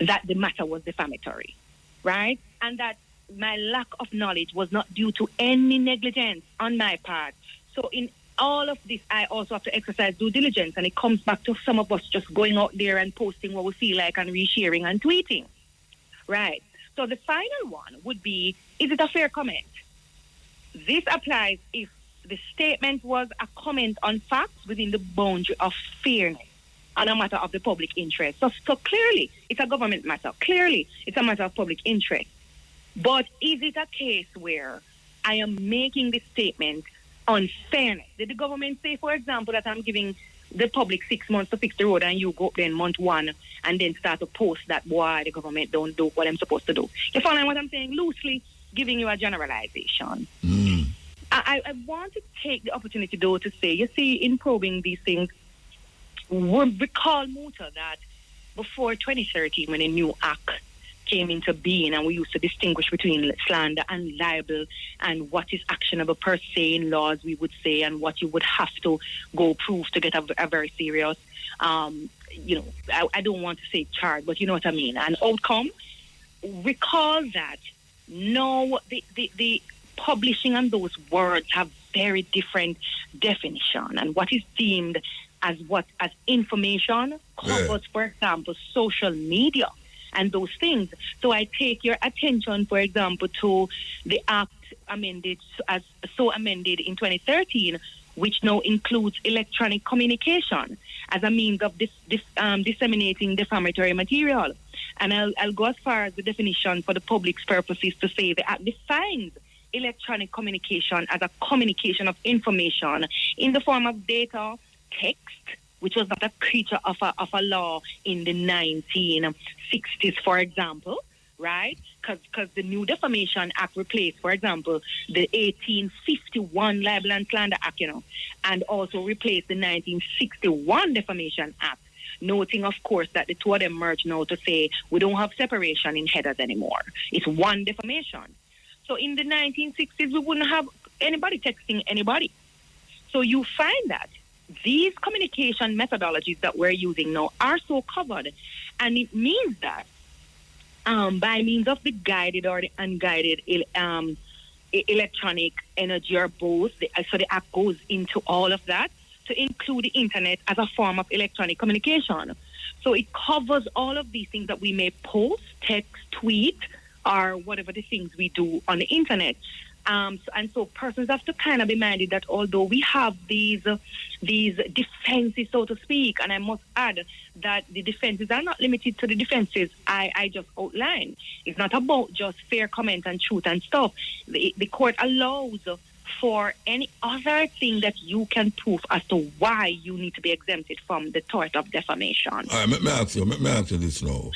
that the matter was defamatory, right? And that my lack of knowledge was not due to any negligence on my part. So in all of this, I also have to exercise due diligence, and it comes back to some of us just going out there and posting what we feel like and resharing and tweeting, right? So the final one would be, is it a fair comment? This applies if the statement was a comment on facts within the boundary of fairness on a matter of the public interest. So clearly, it's a government matter. Clearly, it's a matter of public interest. But is it a case where I am making this statement on fairness? Did the government say, for example, that I'm giving the public 6 months to fix the road, and you go up there in month one and then start to post that, boy, the government don't do what I'm supposed to do? You follow what I'm saying? Loosely giving you a generalization. I want to take the opportunity, though, to say, you see, in probing these things, recall, Muta, that before 2013, when a new act came into being, and we used to distinguish between slander and libel and what is actionable per se in laws, we would say, and what you would have to go prove to get a very serious, I don't want to say charge, but you know what I mean, an outcome. Recall that no, the publishing and those words have very different definition, and what is deemed as information covers, for example, social media and those things. So I take your attention, for example, to the act amended in 2013, which now includes electronic communication as a means of disseminating defamatory material. And I'll go as far as the definition for the public's purposes to say the act defines electronic communication as a communication of information in the form of data, text, which was not a creature of a law in the 1960s, for example, right? Because the new Defamation Act replaced, for example, the 1851 Libel and Slander Act, and also replaced the 1961 Defamation Act. noting, of course, that the two of them merged now to say we don't have separation in headers anymore. It's one defamation. So in the 1960s, we wouldn't have anybody texting anybody. So you find that these communication methodologies that we're using now are so covered. And it means that by means of the guided or the unguided electronic energy or both, so the act goes into all of that to include the internet as a form of electronic communication. So it covers all of these things that we may post, text, tweet, or whatever the things we do on the internet. And so persons have to kind of be minded that although we have these defenses, so to speak, and I must add that the defenses are not limited to the defenses I just outlined. It's not about just fair comment and truth and stuff. The court allows for any other thing that you can prove as to why you need to be exempted from the tort of defamation. All right, let me ask you this now.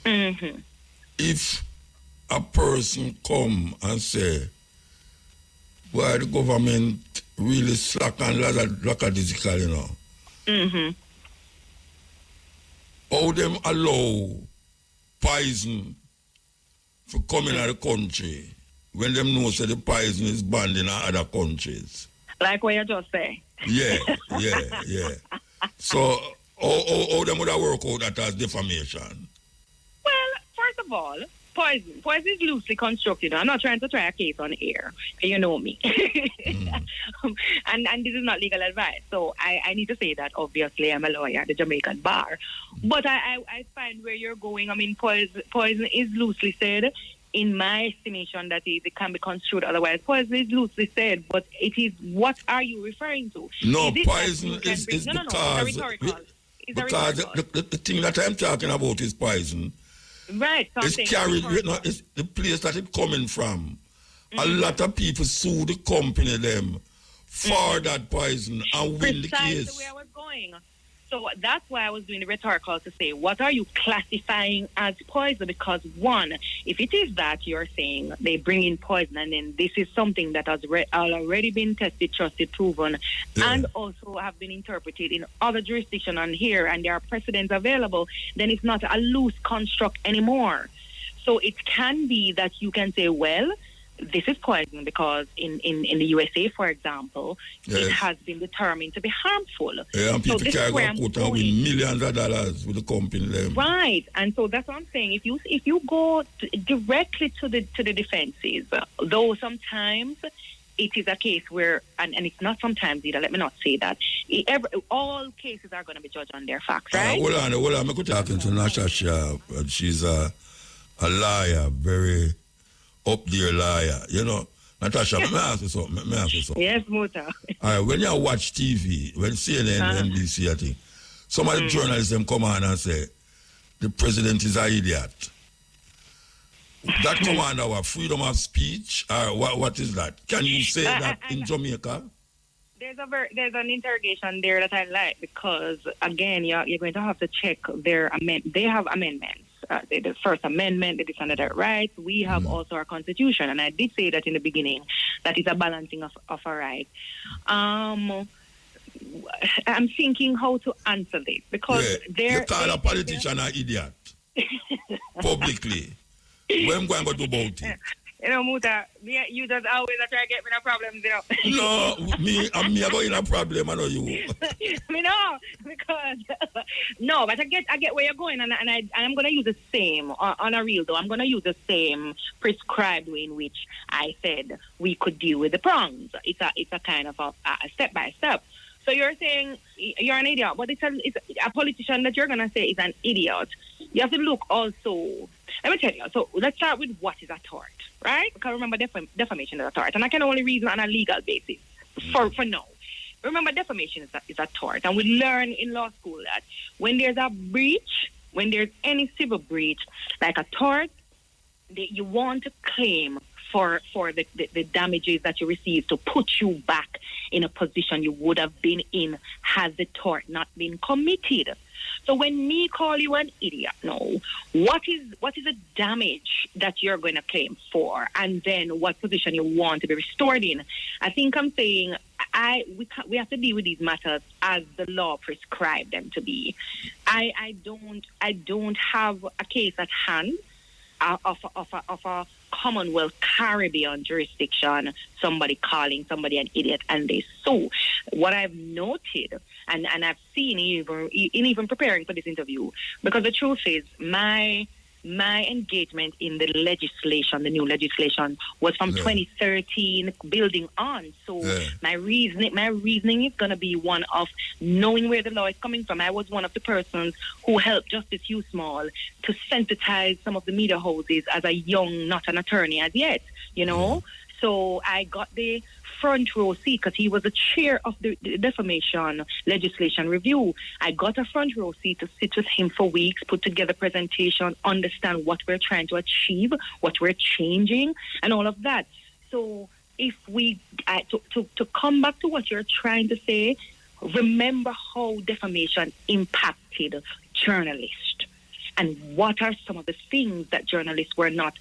Mm-hmm. If a person come and say, why the government really slack and lackadaisical, you know? Mm-hmm. How them allow poison to come in the country when them know that the poison is banned in other countries? Like what you just say. Yeah. So how them would have work out that as defamation? Well, first of all, poison is loosely constructed. I'm not trying to try a case on air. You know me. And this is not legal advice. So I need to say that, obviously, I'm a lawyer at the Jamaican bar. But I find where you're going. I mean, poison is loosely said. In my estimation, that it can be construed otherwise. Poison is loosely said, but it is, what are you referring to? No, poison is because... No, it's rhetorical. Because the thing that I'm talking about is poison. Right, something. It's carried, it's the place that it's coming from. A lot of people sue the company them for that poison and win the case. Precisely where I was going. So that's why I was doing the rhetorical to say, what are you classifying as poison? Because one, if it is that you're saying they bring in poison and then this is something that has already been tested, trusted, proven, and also have been interpreted in other jurisdictions and here, and there are precedents available, then it's not a loose construct anymore. So it can be that you can say, well, this is poison because in the USA, for example, it has been determined to be harmful. Yeah, and people can go out and win millions of dollars with the company. Them. Right, and so that's what I'm saying. If you go directly to the defenses, though sometimes it is a case where, and it's not sometimes either, let me not say that, all cases are going to be judged on their facts, right? Hold on, I'm talking to Natasha. She's a liar, very... up there liar, you know. Natasha, let me ask you something. Yes, Muta. All right, when you watch TV, when CNN, NBC, I think, some of the journalists them come on and say, the president is an idiot. That come under what, freedom of speech? Or what is that? Can you say that in Jamaica? There's an interrogation there that I like because, again, you're going to have to check their they have amendments. The First Amendment, the defendant rights. We have also our Constitution, and I did say that in the beginning, that is a balancing of our rights. I'm thinking how to answer this because you call a politician an idiot publicly. When am I going to do about it? You know, Muta, you just always try to get me in a problem, you know. No, me about in a problem, I know you. Me no, because no, but I get where you're going, and I'm gonna use the same on a real though. I'm gonna use the same prescribed way in which I said we could deal with the prongs. It's a kind of a step by step. So you're saying you're an idiot, but it's a politician that you're gonna say is an idiot. You have to look also. Let me tell you. So let's start with what is a tort, right? Because remember, defamation is a tort, and I can only reason on a legal basis for now. Remember, defamation is a tort, and we learn in law school that when there's a breach, when there's any civil breach, like a tort, you want to claim for the damages that you receive to put you back in a position you would have been in had the tort not been committed. So when me call you an idiot, no, what is the damage that you're going to claim for, and then what position you want to be restored in? I think I'm saying we have to deal with these matters as the law prescribed them to be. I don't have a case at hand of a Commonwealth Caribbean jurisdiction, somebody calling somebody an idiot and they sue. What I've noted and I've seen even preparing for this interview, because the truth is my engagement in the legislation, the new legislation, was from 2013 building on. So my reasoning is going to be one of knowing where the law is coming from. I was one of the persons who helped Justice Hugh Small to sensitize some of the media houses as a young, not an attorney as yet, you know. So I got the front row seat because he was the chair of the defamation legislation review. I got a front row seat to sit with him for weeks, put together presentation, understand what we're trying to achieve, what we're changing, and all of that. So if we, to come back to what you're trying to say, remember how defamation impacted journalists, and what are some of the things that journalists were not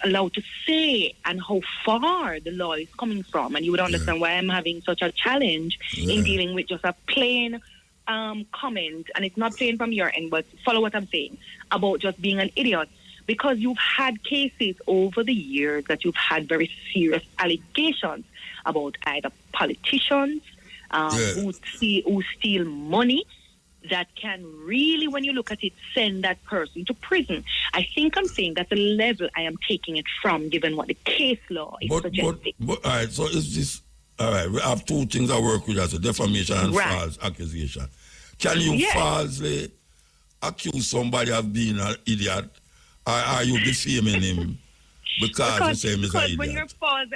allowed to say, and how far the law is coming from. And you would understand why I'm having such a challenge in dealing with just a plain comment, and it's not plain from your end, but follow what I'm saying, about just being an idiot. Because you've had cases over the years that you've had very serious allegations about either politicians who steal money, that can really, when you look at it, send that person to prison. I think I'm saying that's the level I am taking it from, given what the case law is suggesting. But all right, so is this, all right, we have two things I work with as a defamation and false accusation. Can you falsely accuse somebody of being an idiot, or are you defaming him because you say he's an idiot? When you're false,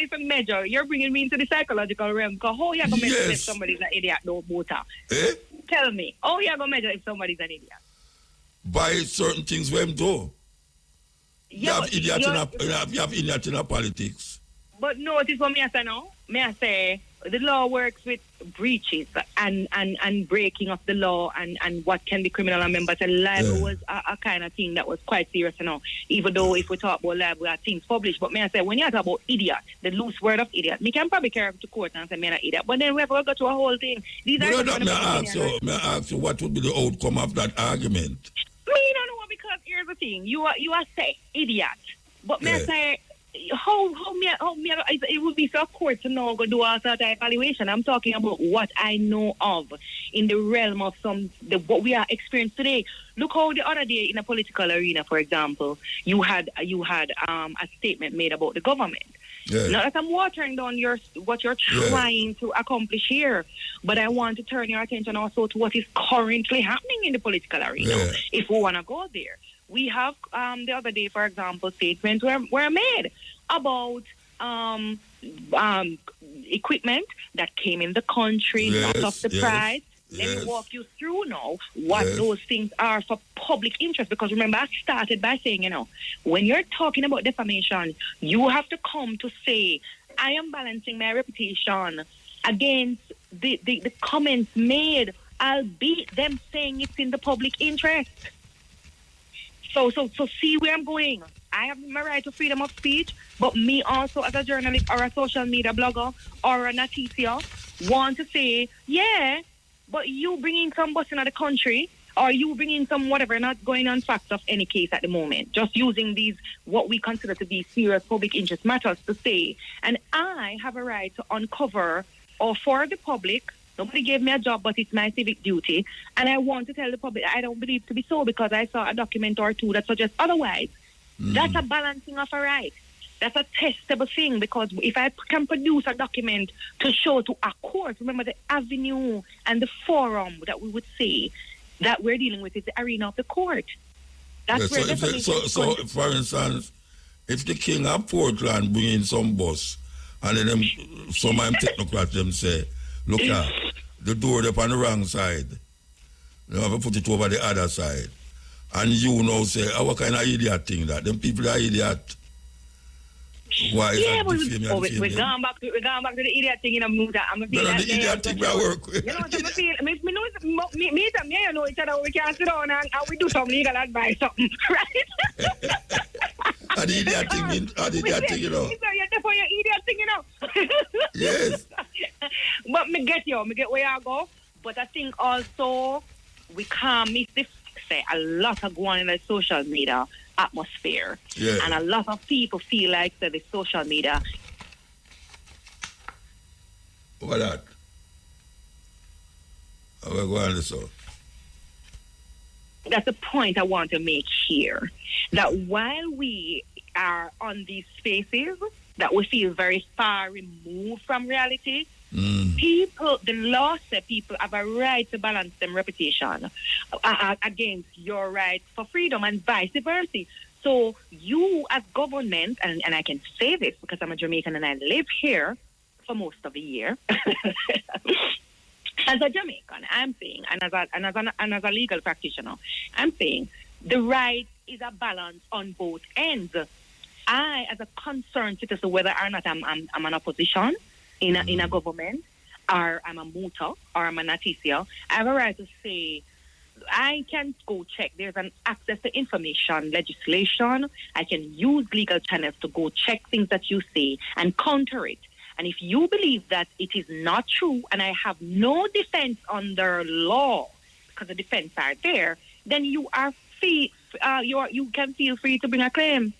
you can measure, you're bringing me into the psychological realm, because how you going to measure if somebody's an idiot, no motor? Tell me, how you going to measure if somebody's an idiot? By certain things we do. You have idiots in our politics. But notice what I say now. I say the law works with breaches and breaking of the law and what can be criminal. I remember the libel was a kind of thing that was quite serious, you know. Even though if we talk about libel, are things published. But I say when you talk about idiot, the loose word of idiot, me can probably carry up to court and say I'm an idiot. But then we have to go through a whole thing. May I ask you what would be the outcome of that argument? Me don't know, because here's the thing. You are say idiot. But may I say, how it would be for a court to now go do a sort of evaluation. I'm talking about what I know of in the realm of what we are experiencing today. Look how the other day in a political arena, for example, you had a statement made about the government. Not that I'm watering down what you're trying to accomplish here, but I want to turn your attention also to what is currently happening in the political arena, if we want to go there. We have, the other day, for example, statements were made about equipment that came in the country, not of the price. Let me walk you through now what those things are for public interest. Because remember, I started by saying, when you're talking about defamation, you have to come to say, I am balancing my reputation against the comments made, albeit them saying it's in the public interest. So see where I'm going. I have my right to freedom of speech, but me also as a journalist or a social media blogger or an artisan want to say, but you bringing some bus in the country, or you bringing some whatever, not going on facts of any case at the moment, just using these, what we consider to be serious public interest matters to say. And I have a right to uncover, or for the public, nobody gave me a job, but it's my civic duty. And I want to tell the public I don't believe to be so, because I saw a document or two that suggests otherwise. That's a balancing of a right. That's a testable thing, because if I can produce a document to show to a court, remember the avenue and the forum that we would say that we're dealing with is the arena of the court. That's where so for instance, if the king of Portland bring in some bus, and then some technocrats them say, look at the door up on the wrong side, you have to put it over the other side, and you now say, what kind of idiot thing that? Them people are idiot. Why is Yeah, that but defame you? we're going back to the idiot thing in a mood. I'm a No, the idiot thing I work with. You know, so me you know each other, we can sit down and we do some legal advice, something, right? And the idiot thing, you know. So you're there for your idiot thing, you know. Yes. But me get where I go. But I think also we can't miss this. Say a lot of going in the social media atmosphere, and a lot of people feel like the social media. What that? We're going so. That's the point I want to make here. That while we are on these spaces that we feel very far removed from reality, people, the law says people have a right to balance them reputation against your right for freedom and vice versa. So you as government, and I can say this because I'm a Jamaican and I live here for most of the year. As a Jamaican, I'm saying, and as a legal practitioner, I'm saying the right is a balance on both ends. I, as a concerned citizen, whether or not I'm an opposition in a government, or I'm a muta, or I'm an Aticia, I have a right to say, I can go check. There's an access to information legislation. I can use legal channels to go check things that you say and counter it. And if you believe that it is not true and I have no defense under law, because the defense are there, then you are you can feel free to bring a claim.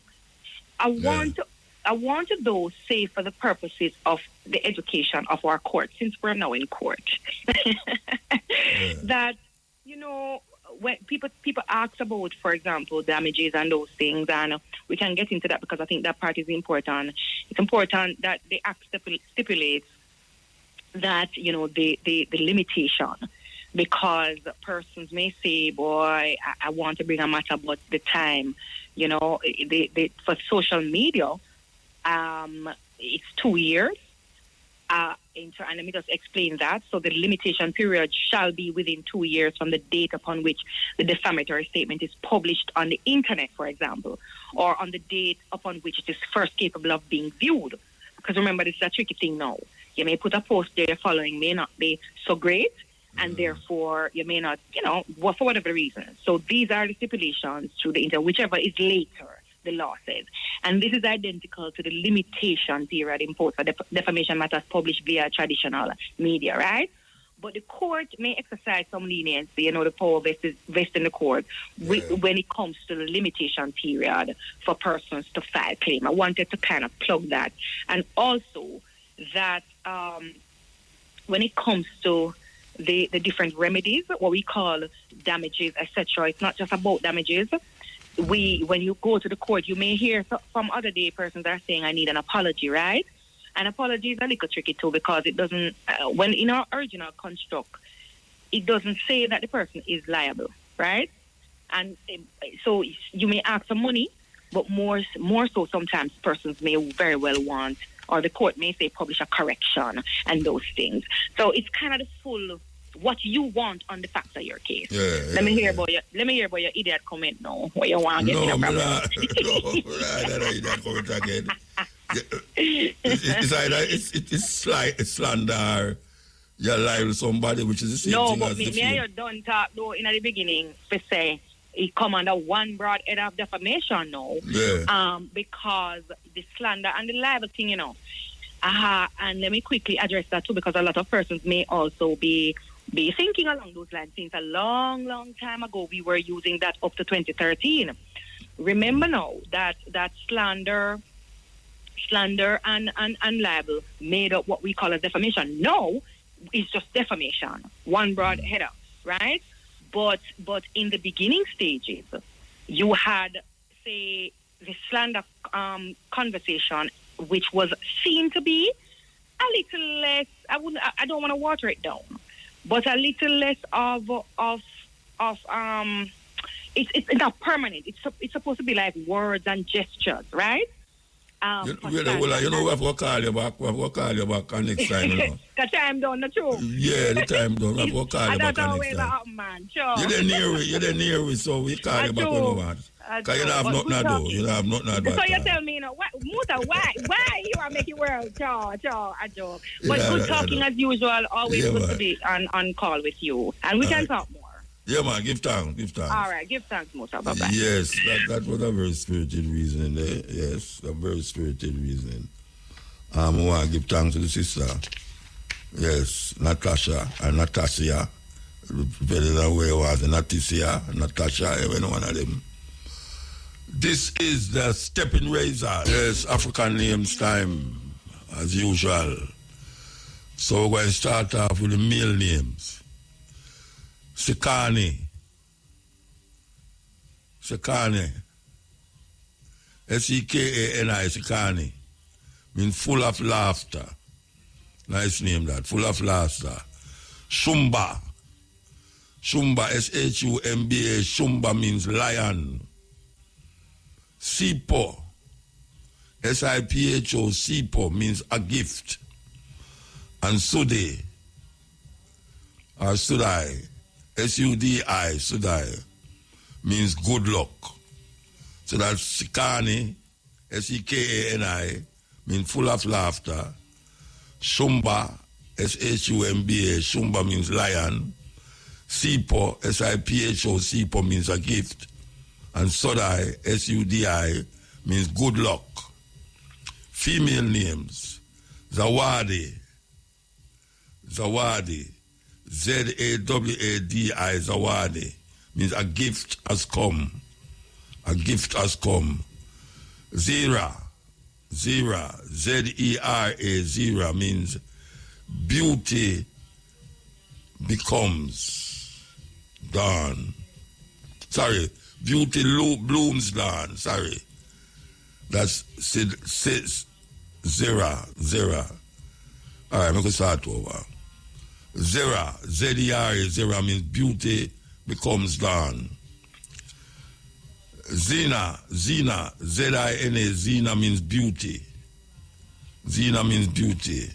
I want to though say for the purposes of the education of our court, since we're now in court, that, you know, when people ask about, for example, damages and those things, and we can get into that because I think that part is important. It's important that the act stipulates that, you know, the limitation, because persons may say, boy, I want to bring a matter, but the time, you know, for social media, it's 2 years. And let me just explain that. So the limitation period shall be within 2 years from the date upon which the defamatory statement is published on the internet, for example, or on the date upon which it is first capable of being viewed. Because remember, this is a tricky thing now. You may put a post there, your following may not be so great, and therefore you may not, you know, for whatever reason. So these are the stipulations through the internet, whichever is later, the law says. And this is identical to the limitation period imposed for defamation matters published via traditional media, right? But the court may exercise some leniency, you know, the power vested in the court when it comes to the limitation period for persons to file claim. I wanted to kind of plug that. And also that when it comes to the different remedies, what we call damages, etc., it's not just about damages. When you go to the court, you may hear from other day persons are saying, I need an apology, right? An apology is a little tricky too, because it doesn't, when in our original construct, it doesn't say that the person is liable, right? And so you may ask for money, but more so sometimes persons may very well want, or the court may say publish a correction and those things. So it's kind of the full what you want on the facts of your case. Let me hear about your idiot comment now. What you want to get in a problem? No, idiot comment again. It's either it's slander, you're lying to somebody, which is the same thing but as me and you don't talk though in the beginning to say it come under one broad head of defamation now. Because the slander and the libel thing, you know. And let me quickly address that too, because a lot of persons may also be thinking along those lines. Since a long time ago, we were using that up to 2013. Remember now that slander and libel made up what we call as defamation. No, it's just defamation, one broad header, right? But in the beginning stages, you had, say, the slander conversation, which was seen to be a little less. I don't want to water it down, but a little less of it's not permanent. It's supposed to be like words and gestures, right? You know, we have to call you back. We have to call you back next time, you know. The time done, the truth. Yeah, the time done. We have to call you back next time. Man. Sure. You're near we, so we call you back when we want. Because you don't have nothing to do. You don't have nothing to do. So you tell me, you know, Muta, why you are making world? Sure, a joke. But good talking as usual. Always good to be on call with you. And we can talk more. Yeah, man, give thanks. All right, give thanks, Muta. Bye-bye. Yes, that was a very spirited reasoning there. Yes, a very spirited reasoning. I want to give thanks to the sister. Yes, Natasha and Natasha. Depending on where it was, Natasha, every one of them. This is the Stepping Razor. Yes, African names time, as usual. So we're going to start off with the male names. Sekani. S-E-K-A-N-I, Sekani. Means full of laughter. Nice name that, full of laughter. Shumba. Shumba, S-H-U-M-B-A. Shumba means lion. Sipo. S-I-P-H-O. Sipo means a gift. And Sudi, or Sudai, S-U-D-I, Sudai, means good luck. So that's Sekani, S-E-K-A-N-I, means full of laughter. Shumba, S-H-U-M-B-A, Shumba means lion. Sipo, S-I-P-H-O, Sipo means a gift. And Sudai, S-U-D-I, means good luck. Female names, Zawadi, Z-A-W-A-D-I, Zawadi, means a gift has come. A gift has come. Zera, Z-E-R-A, Zera, means beauty becomes dawn. Sorry, beauty blooms dawn. Sorry. That's Zera. All right, I'm going to start over. Zera, Z-E-R-A, Zera means beauty becomes dawn. Zina, Z-I-N-A, Zina means beauty. Zina means beauty.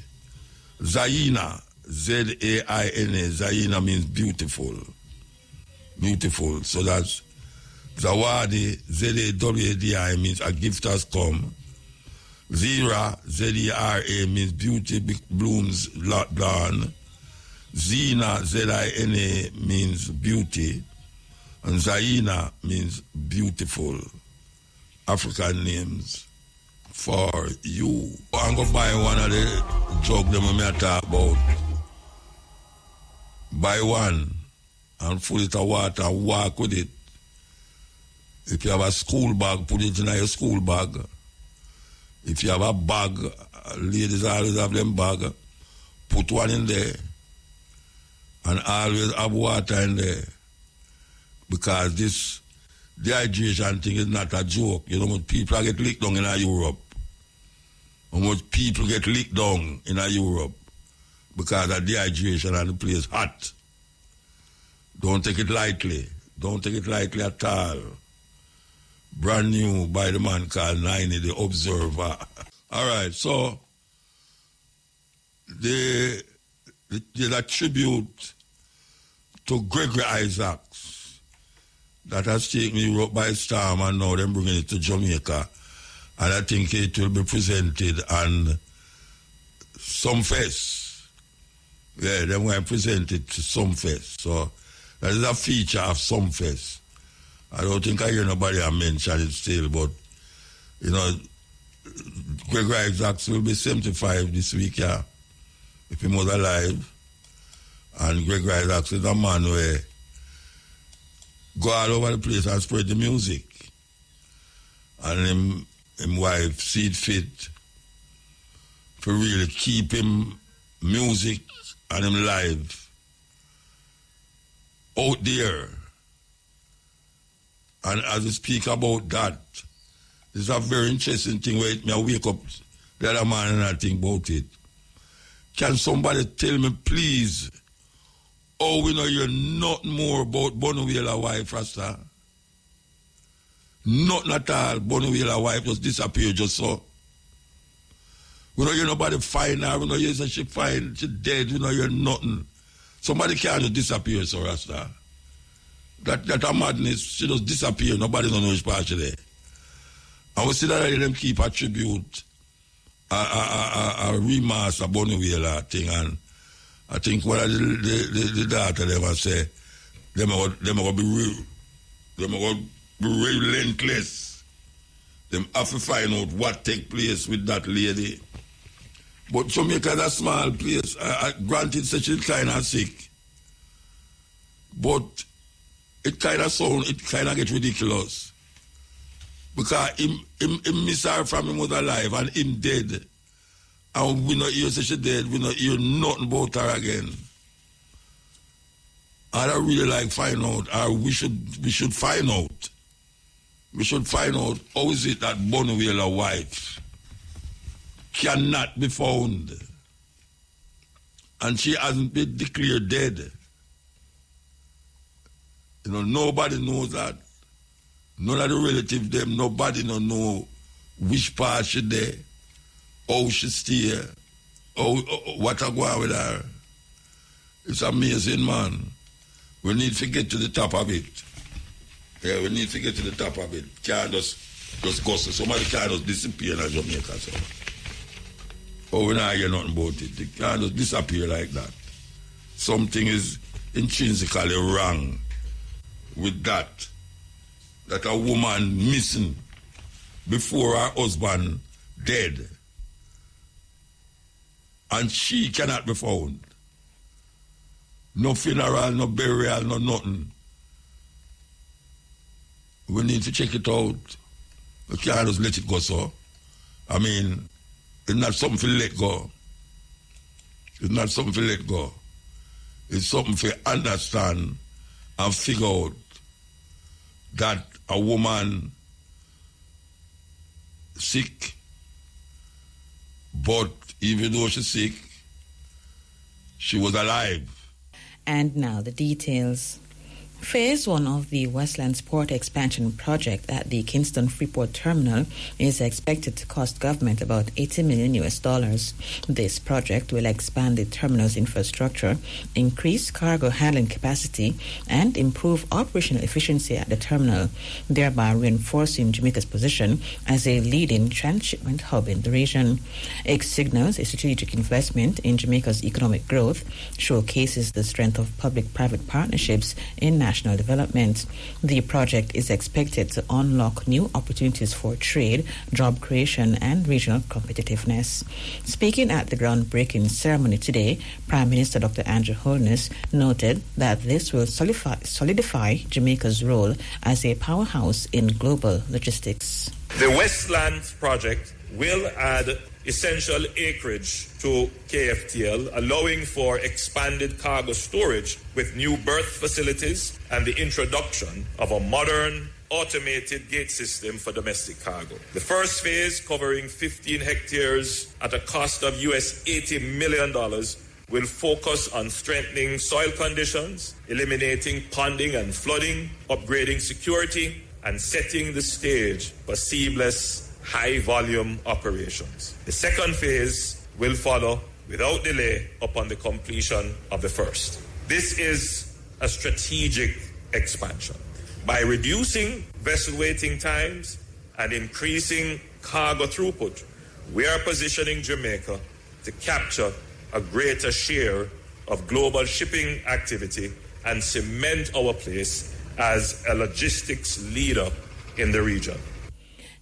Zaina, Z-A-I-N-A, Zaina means beautiful. Beautiful. So that's Zawadi, Z-A-W-A-D-I means a gift has come. Zera, Z-E-R-A means beauty blooms dawn. Zina, Z-I-N-A means beauty. And Zaina means beautiful. African names for you. I'm going to buy one of the jokes that I talk about. Buy one and full it of water and walk with it. If you have a school bag, put it in your school bag. If you have a bag, ladies always have them bag, put one in there. And always have water in there. Because this dehydration thing is not a joke. You know, much people get licked down in Europe. How much people get licked down in Europe because of dehydration and the place hot. Don't take it lightly. Don't take it lightly at all. Brand new by the man called 90, the Observer. All right, so there's a tribute to Gregory Isaacs that has taken Europe by storm, and now they're bringing it to Jamaica. And I think it will be presented on some fest. Yeah, they're going to present it to some fest. So that is a feature of some fest. I don't think I hear nobody mention it still, but, you know, Gregory Isaacs will be 75 this week, yeah, if he was alive. And Gregory Isaacs is a man where go all over the place and spread the music. And him wife see it fit to really keep him music and him live out there. And as we speak about that, it's a very interesting thing where I wake up the other man and I think about it. Can somebody tell me, please, we know you're nothing more about Bonuela wife, Rasta? Nothing at all. Bonuela wife just disappeared just so. We don't hear nobody find her. We don't hear she fine, she dead. We don't hear nothing. Somebody can't just disappear, so Rasta. That a madness. She just disappear. Nobody don't know which part she there. And we see that them keep attribute a remaster Bonnie thing, and I think one of the daughter them I say them are gonna be relentless. Them have to find out what take place with that lady. But Jamaica is a small place. Granted, say she's kind of sick, but it kind of get ridiculous because him miss her from him was alive and him dead, and we not hear say she dead. We not hear nothing about her again. I don't really like find out, or we should find out. We should find out how is it that Bonnie wife cannot be found and she hasn't been declared dead. You know, nobody knows that. None of the relatives them, nobody don't know which part she there, how she stay, what I go on with her. It's amazing, man. We need to get to the top of it. Yeah, we need to get to the top of it. Can't just go. Somebody can't just disappear in Jamaica. So. Oh, we not hear nothing about it. They can't just disappear like that. Something is intrinsically wrong with that. That a woman missing before her husband dead. And she cannot be found. No funeral, no burial, no nothing. We need to check it out. We can't just let it go so. I mean, it's not something to let go. It's not something to let go. It's something to understand and figure out that a woman sick, but even though she's sick, she was alive. And now the details. Phase 1 of the Westlands Port Expansion Project at the Kingston Freeport Terminal is expected to cost government about $80 million. This project will expand the terminal's infrastructure, increase cargo handling capacity, and improve operational efficiency at the terminal, thereby reinforcing Jamaica's position as a leading transshipment hub in the region. It signals a strategic investment in Jamaica's economic growth, showcases the strength of public-private partnerships in national development. The project is expected to unlock new opportunities for trade, job creation, and regional competitiveness. Speaking at the groundbreaking ceremony today, Prime Minister Dr. Andrew Holness noted that this will solidify Jamaica's role as a powerhouse in global logistics. The Westlands project will add essential acreage to KFTL, allowing for expanded cargo storage with new berth facilities and the introduction of a modern automated gate system for domestic cargo. The first phase, covering 15 hectares at a cost of US $80 million, will focus on strengthening soil conditions, eliminating ponding and flooding, upgrading security, and setting the stage for seamless high-volume operations. The second phase will follow without delay upon the completion of the first. This is a strategic expansion. By reducing vessel waiting times and increasing cargo throughput, we are positioning Jamaica to capture a greater share of global shipping activity and cement our place as a logistics leader in the region.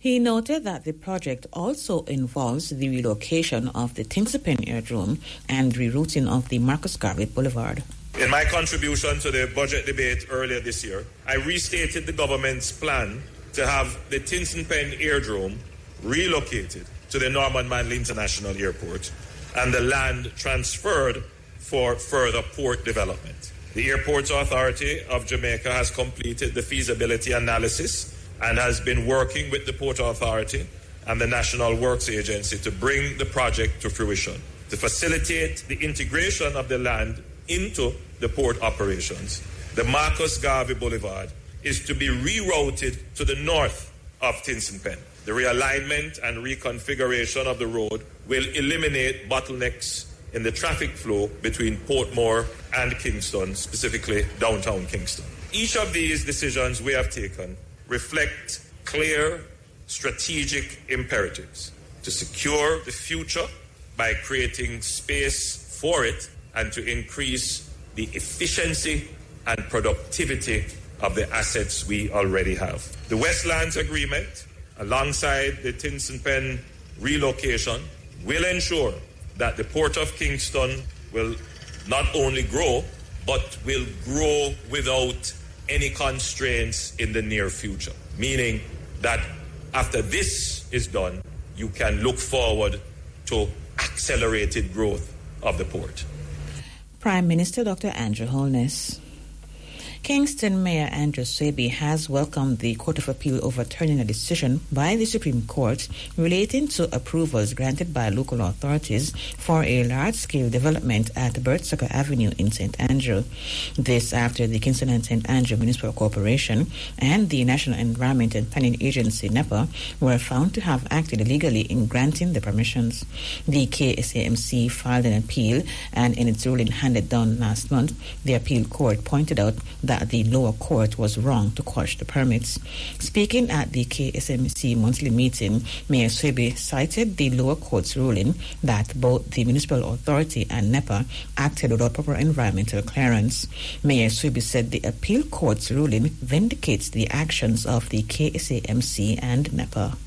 He noted that the project also involves the relocation of the Tinsipen Airdrome and rerouting of the Marcus Garvey Boulevard. In my contribution to the budget debate earlier this year, I restated the government's plan to have the Tinsipen Airdrome relocated to the Norman Manley International Airport and the land transferred for further port development. The Airports Authority of Jamaica has completed the feasibility analysis and has been working with the Port Authority and the National Works Agency to bring the project to fruition. To facilitate the integration of the land into the port operations, the Marcus Garvey Boulevard is to be rerouted to the north of Tinsipen The realignment and reconfiguration of the road will eliminate bottlenecks in the traffic flow between Portmore and Kingston, specifically downtown Kingston. Each of these decisions we have taken reflect clear strategic imperatives to secure the future by creating space for it and to increase the efficiency and productivity of the assets we already have. The Westlands Agreement, alongside the Tinson Pen relocation, will ensure that the Port of Kingston will not only grow, but will grow without any constraints in the near future. Meaning that after this is done, you can look forward to accelerated growth of the port. Prime Minister Dr. Andrew Holness. Kingston Mayor Andrew Swaby has welcomed the Court of Appeal overturning a decision by the Supreme Court relating to approvals granted by local authorities for a large-scale development at Bertsucker Avenue in St. Andrew. This after the Kingston and St. Andrew Municipal Corporation and the National Environment and Planning Agency, NEPA, were found to have acted illegally in granting the permissions. The KSAMC filed an appeal, and in its ruling handed down last month, the appeal court pointed out that the lower court was wrong to quash the permits. Speaking at the KSMC monthly meeting, Mayor Swaby cited the lower court's ruling that both the municipal authority and NEPA acted without proper environmental clearance. Mayor Swaby said the appeal court's ruling vindicates the actions of the KSAMC and NEPA.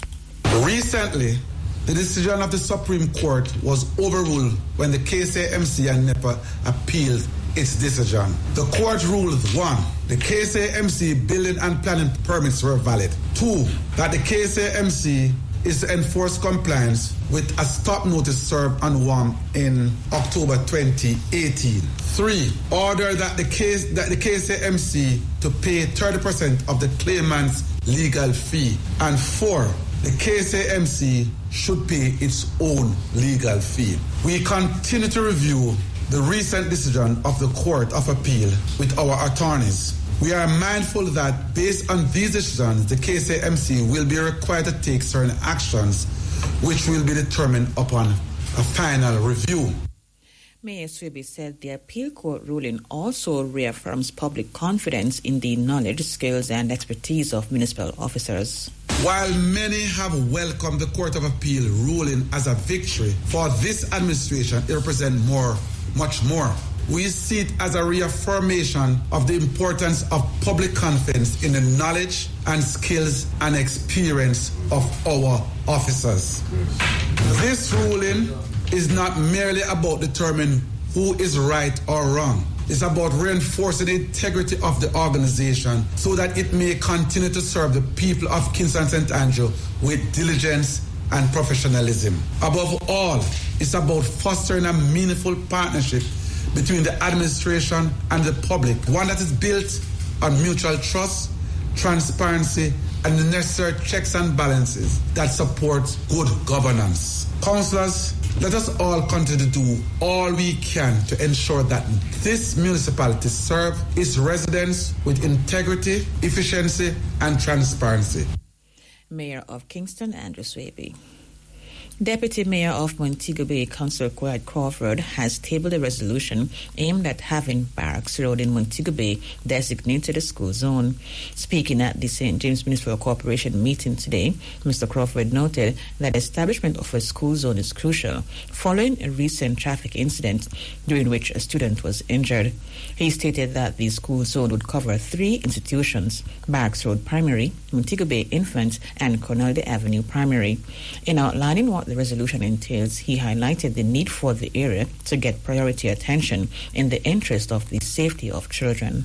Recently, the decision of the Supreme Court was overruled when the KSAMC and NEPA appealed its decision. The court ruled 1. The KSAMC building and planning permits were valid. 2. That the KSAMC is to enforce compliance with a stop notice served on one in October 2018. 3. Order that the KSAMC to pay 30% of the claimant's legal fee. And 4. The KSAMC should pay its own legal fee. We continue to review the recent decision of the Court of Appeal with our attorneys. We are mindful that based on these decisions, the KSAMC will be required to take certain actions which will be determined upon a final review. Mayor Swaby said the appeal court ruling also reaffirms public confidence in the knowledge, skills and expertise of municipal officers. While many have welcomed the Court of Appeal ruling as a victory, for this administration it represents much more. We see it as a reaffirmation of the importance of public confidence in the knowledge and skills and experience of our officers. This ruling is not merely about determining who is right or wrong. It's about reinforcing the integrity of the organization so that it may continue to serve the people of Kingston and St. Andrew with diligence and professionalism. Above all, it's about fostering a meaningful partnership between the administration and the public, one that is built on mutual trust, transparency, and the necessary checks and balances that support good governance. Councillors, let us all continue to do all we can to ensure that this municipality serves its residents with integrity, efficiency, and transparency. Mayor of Kingston, Andrew Swaby. Deputy Mayor of Montego Bay, Councillor Clyde Crawford, has tabled a resolution aimed at having Barracks Road in Montego Bay designated a school zone. Speaking at the St. James Municipal Corporation meeting today, Mr. Crawford noted that establishment of a school zone is crucial following a recent traffic incident during which a student was injured. He stated that the school zone would cover 3 institutions: Barracks Road Primary, Montego Bay Infant, and Cornelda Avenue Primary. In outlining what the resolution entails, he highlighted the need for the area to get priority attention in the interest of the safety of children.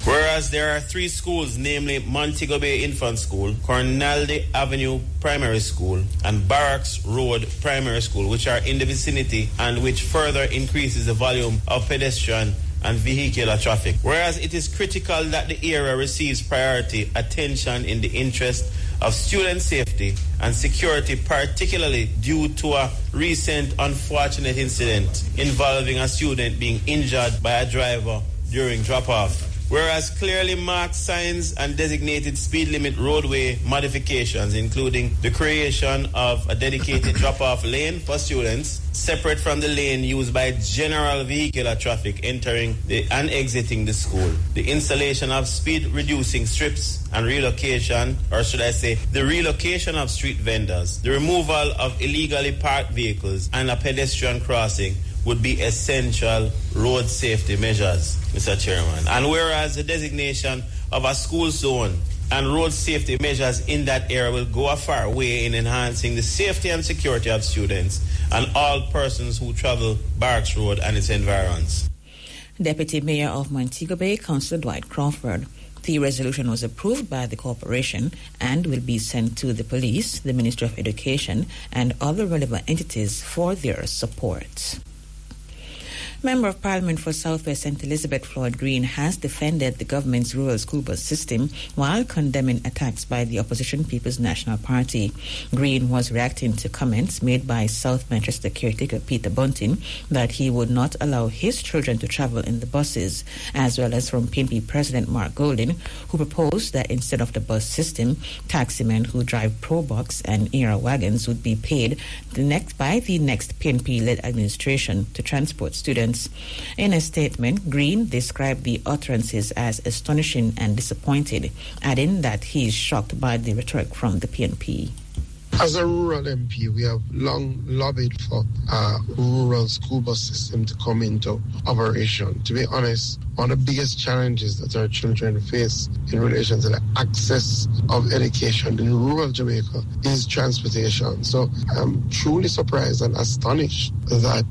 Whereas there are 3 schools, namely Montego Bay Infant School, Cornelda Avenue Primary School, and Barracks Road Primary School, which are in the vicinity and which further increases the volume of pedestrian and vehicular traffic. Whereas it is critical that the area receives priority attention in the interest of student safety and security, particularly due to a recent unfortunate incident involving a student being injured by a driver during drop-off. Whereas clearly marked signs and designated speed limit roadway modifications, including the creation of a dedicated drop-off lane for students, separate from the lane used by general vehicular traffic entering and exiting the school, the installation of speed-reducing strips and relocation, or should I say, the relocation of street vendors, the removal of illegally parked vehicles, and a pedestrian crossing would be essential road safety measures, Mr. Chairman. And whereas the designation of a school zone and road safety measures in that area will go a far way in enhancing the safety and security of students and all persons who travel Barracks Road and its environs. Deputy Mayor of Montego Bay, Councillor Dwight Crawford. The resolution was approved by the corporation and will be sent to the police, the Ministry of Education, and other relevant entities for their support. Member of Parliament for South West St. Elizabeth Floyd Green has defended the government's rural school bus system while condemning attacks by the opposition People's National Party. Green was reacting to comments made by South Manchester caretaker Peter Bunting that he would not allow his children to travel in the buses, as well as from PNP President Mark Golding, who proposed that instead of the bus system, taximen who drive Probox and era wagons would be paid by the next PNP-led administration to transport students. In a statement, Green described the utterances as astonishing and disappointed, adding that he is shocked by the rhetoric from the PNP. As a rural MP, we have long lobbied for a rural school bus system to come into operation. To be honest, one of the biggest challenges that our children face in relation to the access of education in rural Jamaica is transportation. So I'm truly surprised and astonished that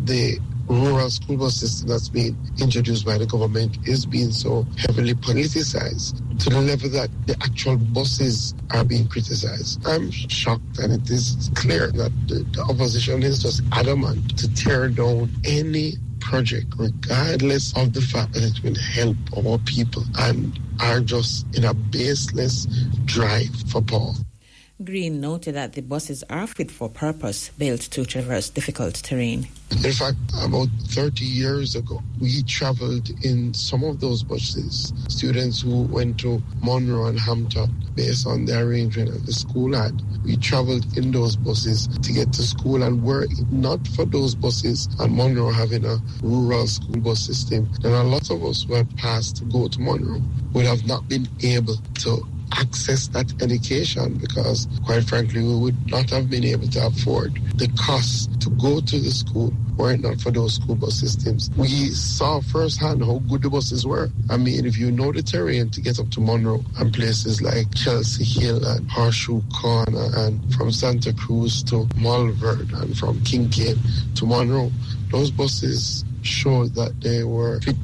the rural school bus system that's been introduced by the government is being so heavily politicized to the level that the actual buses are being criticized. I'm shocked, and it is clear that the opposition is just adamant to tear down any project, regardless of the fact that it will help our people, and are just in a baseless drive for power. Green noted that the buses are fit for purpose, built to traverse difficult terrain. In fact, about 30 years ago, we traveled in some of those buses. Students who went to Monroe and Hampton, based on the arrangement that the school had, we traveled in those buses to get to school. And were it not for those buses and Monroe having a rural school bus system, then a lot of us who had passed to go to Monroe would have not been able to access that education, because quite frankly we would not have been able to afford the cost to go to the school were it not for those school bus systems. We saw firsthand how good the buses were. I mean, if you know the terrain to get up to Monroe and places like Chelsea Hill and Horseshoe Corner, and from Santa Cruz to Malvern, and from Kincaid to Monroe, those buses showed that they were fit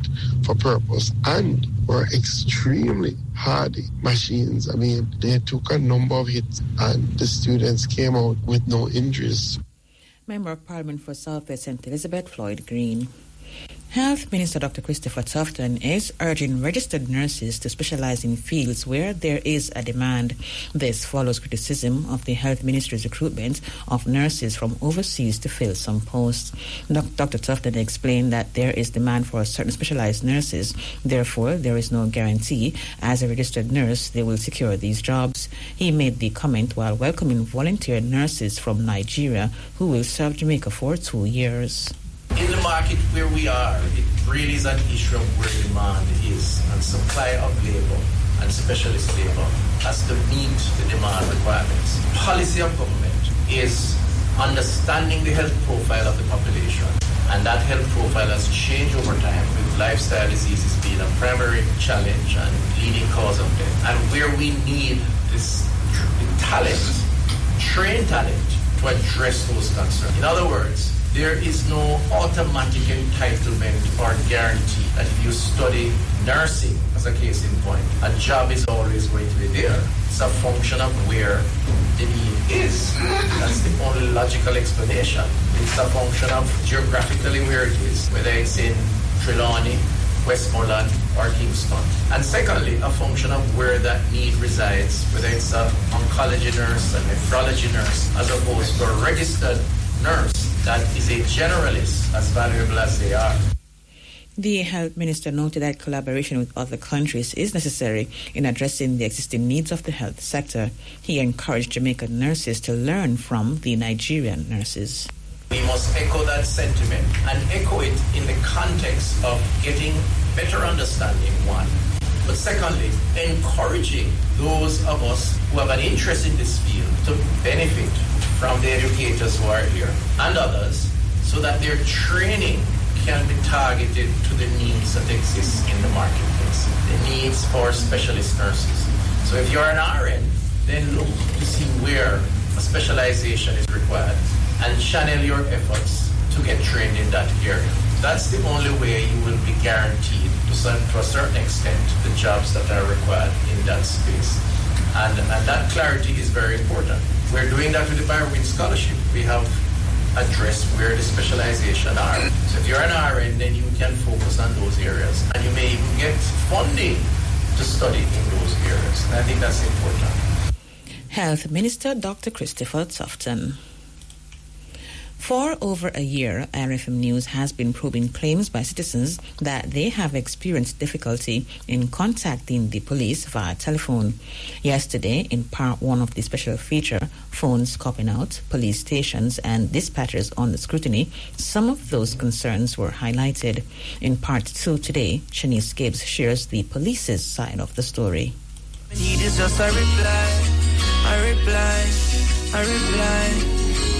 for purpose and were extremely hardy machines. I mean, they took a number of hits and the students came out with no injuries. Member of Parliament for South West St. Elizabeth Floyd Green. Health Minister Dr. Christopher Tufton is urging registered nurses to specialize in fields where there is a demand. This follows criticism of the Health Ministry's recruitment of nurses from overseas to fill some posts. Dr. Tufton explained that there is demand for certain specialized nurses. Therefore, there is no guarantee as a registered nurse they will secure these jobs. He made the comment while welcoming volunteer nurses from Nigeria who will serve Jamaica for 2 years. In the market where we are, it really is an issue of where demand is, and supply of labor and specialist labor has to meet the demand requirements. Policy of government is understanding the health profile of the population, and that health profile has changed over time, with lifestyle diseases being a primary challenge and leading cause of death. And where we need this talent, trained talent, to address those concerns. In other words, there is no automatic entitlement or guarantee that if you study nursing, as a case in point, a job is always going to be there. It's a function of where the need is. That's the only logical explanation. It's a function of geographically where it is, whether it's in Trelawney, Westmoreland, or Kingston. And secondly, a function of where that need resides, whether it's an oncology nurse, a nephrology nurse, as opposed to a registered nurse that is a generalist, as valuable as they are. The health minister noted that collaboration with other countries is necessary in addressing the existing needs of the health sector. He encouraged Jamaican nurses to learn from the Nigerian nurses. We must echo that sentiment and echo it in the context of getting better understanding, one. But secondly, encouraging those of us who have an interest in this field to benefit from the educators who are here and others so that their training can be targeted to the needs that exist in the marketplace, the needs for specialist nurses. So if you're an RN, then look to see where a specialization is required and channel your efforts to get trained in that area. That's the only way you will be guaranteed to a certain extent the jobs that are required in that space. And that clarity is very important. We're doing that with the Byrwin Scholarship. We have addressed where the specialization are. So if you're an RN, then you can focus on those areas. And you may even get funding to study in those areas. And I think that's important. Health Minister Dr. Christopher Tufton. For over a year, RFM News has been probing claims by citizens that they have experienced difficulty in contacting the police via telephone. Yesterday, in part one of the special feature, Phones Copping Out, Police Stations and Dispatchers on the Scrutiny, some of those concerns were highlighted. In part two today, Shanice Gibbs shares the police's side of the story. Need is just a reply,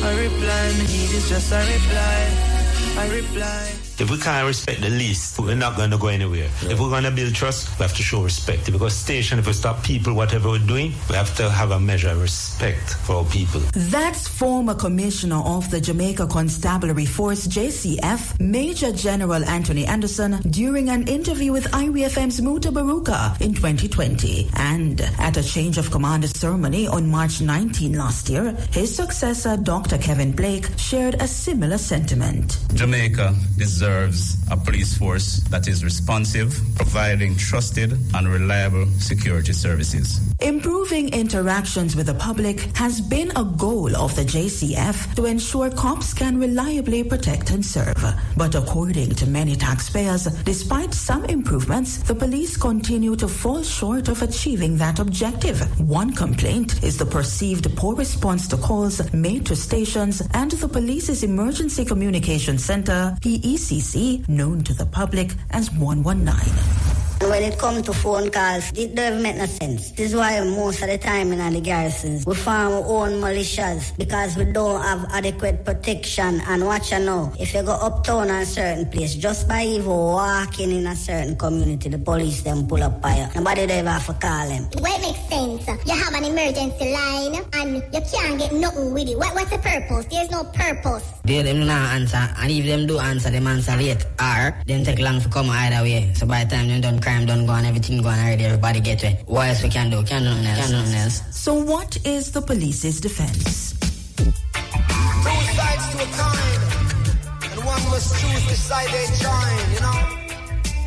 me need is just a reply. If we can't respect the least, we're not going to go anywhere. Yeah. If we're going to build trust, we have to show respect. Because station, if we stop people, whatever we're doing, we have to have a measure of respect for our people. That's former Commissioner of the Jamaica Constabulary Force, JCF, Major General Anthony Anderson, during an interview with IRFM's Mutabaruka in 2020. And at a change of command ceremony on March 19 last year, his successor, Dr. Kevin Blake, shared a similar sentiment. Jamaica deserves a police force that is responsive, providing trusted and reliable security services. Improving interactions with the public has been a goal of the JCF to ensure cops can reliably protect and serve. But according to many taxpayers, despite some improvements, the police continue to fall short of achieving that objective. One complaint is the perceived poor response to calls made to stations and the police's emergency communication center, PECC, known to the public as 119. When it comes to phone calls, it doesn't make no sense. This is why most of the time in the garrisons, we form our own militias because we don't have adequate protection. And watch you know, if you go uptown in a certain place, just by even walking in a certain community, the police them pull up by you. Nobody ever have to call them. Well, it makes sense. You have an emergency line and you can't get nothing with it. What's the purpose? There's no purpose. They them not answer, and if them do answer, them answer late. Or them take long to come either way. So by the time them done crime done go and everything gone already, everybody get it. What else we can do? Can't do nothing else. So what is the police's defense? Two sides to a coin, and one must choose which side they join, you know?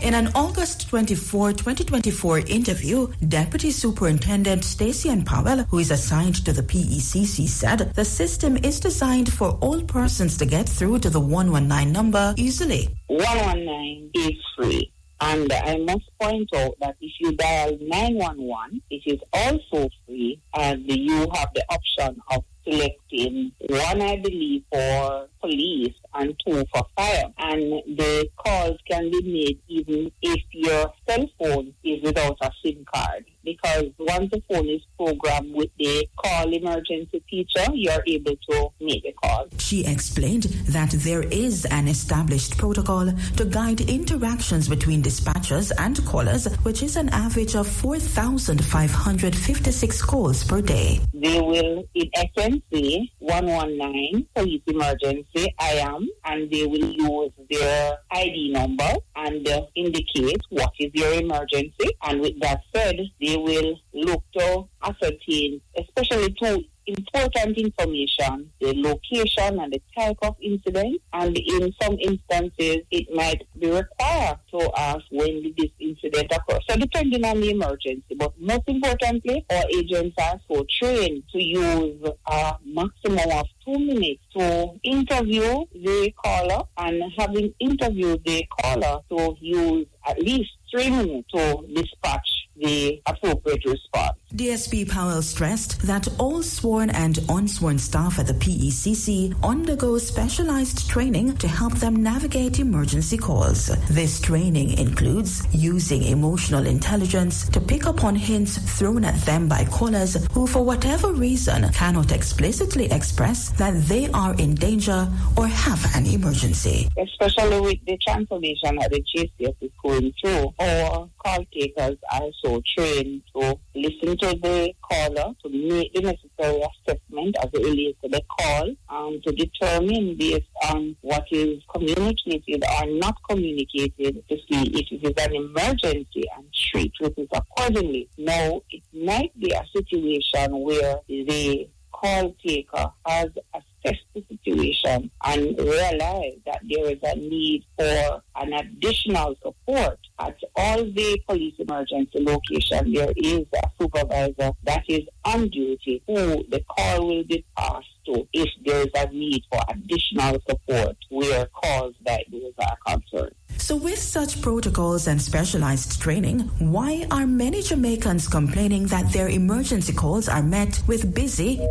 In an August 24, 2024 interview, Deputy Superintendent Stacey Powell, who is assigned to the PECC, said the system is designed for all persons to get through to the 119 number easily. 119 is free. And I must point out that if you dial 911, it is also free, and you have the option of selecting one, I believe, for police and two for fire. And the calls can be made even if your cell phone is without a SIM card. Because once the phone is programmed with the call emergency feature, you're able to make the call. She explained that there is an established protocol to guide interactions between dispatchers and callers, which is an average of 4,556 calls per day. They will, in essence, say 119, police emergency, I am, and they will use their ID number and indicate what is your emergency. And with that said, they will look to ascertain, especially two important information, the location and the type of incident, and in some instances it might be required to ask when did this incident occur. So depending on the emergency, but most importantly, our agents are so trained to use a maximum of 2 minutes to interview the caller, and having interviewed the caller to use at least 3 minutes to dispatch the appropriate response. DSP Powell stressed that all sworn and unsworn staff at the PECC undergo specialized training to help them navigate emergency calls. This training includes using emotional intelligence to pick up on hints thrown at them by callers who, for whatever reason, cannot explicitly express that they are in danger or have an emergency. Especially with the transformation that the JCF is going through, our call takers are so trained to listen to the caller, to make the necessary assessment as it relates to the call, to determine based on what is communicated or not communicated to see if it is an emergency and treat it accordingly. Now, it might be a situation where the call taker has assessed the situation and realized that there is a need for an additional support. At all the police emergency locations, there is a supervisor that is on duty who the call will be passed to if there is a need for additional support where calls like those are concerned. So with such protocols and specialized training, why are many Jamaicans complaining that their emergency calls are met with busy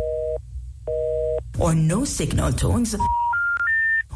or no signal tones,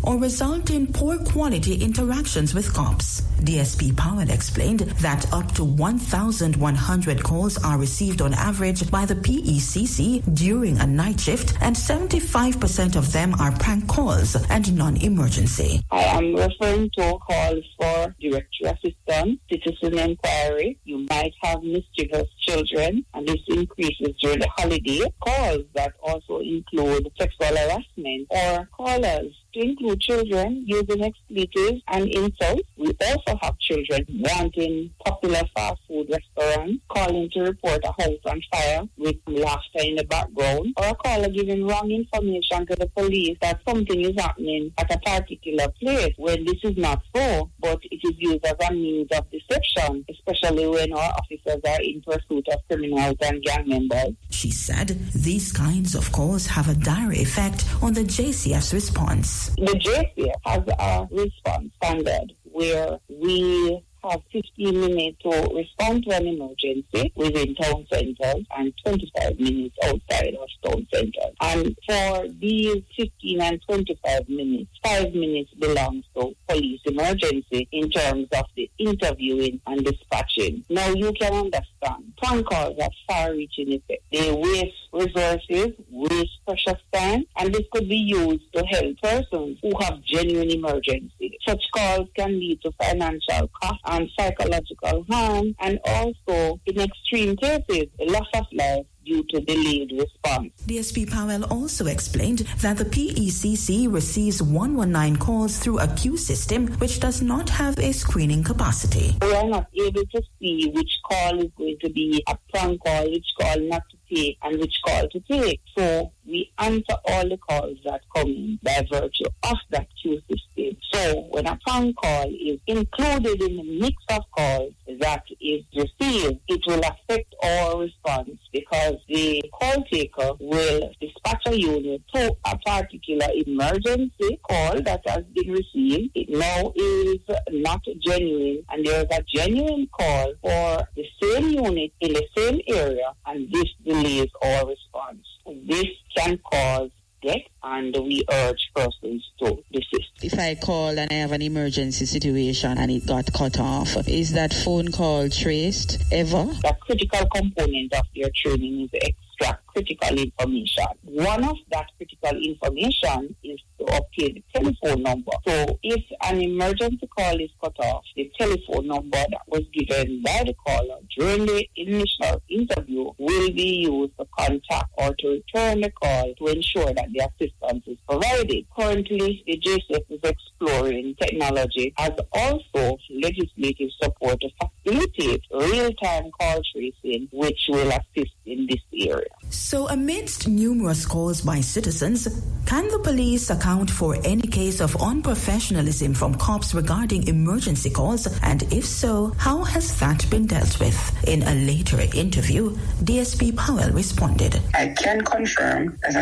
or result in poor quality interactions with cops? DSP Powell explained that up to 1,100 calls are received on average by the PECC during a night shift, and 75% of them are prank calls and non-emergency. I am referring to calls for directory assistance, citizen inquiry. You might have mischievous children, and this increases during the holiday. Calls that also include sexual harassment, or callers to include children using expletives and insults. We also have children wanting popular fast food restaurants, calling to report a house on fire with laughter in the background, or a caller giving wrong information to the police that something is happening at a particular place when this is not so, but it is used as a means of deception, especially when our officers are in pursuit of criminals and gang members. She said these kinds of calls have a dire effect on the JCF's response. The JCF has a response standard where we have 15 minutes to respond to an emergency within town centers and 25 minutes outside of town centers. And for these 15 and 25 minutes, 5 minutes belongs to police emergency in terms of the interviewing and dispatching. Now you can understand, phone calls have far-reaching effect. They waste resources, waste precious time, and this could be used to help persons who have genuine emergency. Such calls can lead to financial costs and psychological harm, and also, in extreme cases, the loss of life due to delayed response. DSP Powell also explained that the PECC receives 119 calls through a queue system which does not have a screening capacity. We are not able to see which call is going to be a prank call, which call not to take, and which call to take. So we answer all the calls that come in by virtue of that queue system. So when a prank call is included in the mix of calls that is received, it will affect our response because the call taker will dispatch a unit to a particular emergency call that has been received. It now is not genuine, and there is a genuine call for the same unit in the same area, and this delays our response. This can cause death, and we urge persons to desist. If I call and I have an emergency situation and it got cut off, is that phone call traced ever? The critical component of their training is extract critical information. One of that critical information is to obtain the telephone number. So if an emergency call is cut off, the telephone number that was given by the caller during the initial interview will be used to contact or to return the call to ensure that the assistance is provided. Currently, the JCF is exploring technology as also legislative support to facilitate real-time call tracing, which will assist in this area. So amidst numerous calls by citizens, can the police account for any case of unprofessionalism from cops regarding emergency calls? And if so, how has that been dealt with? In a later interview, DSP Powell responded. I can confirm that a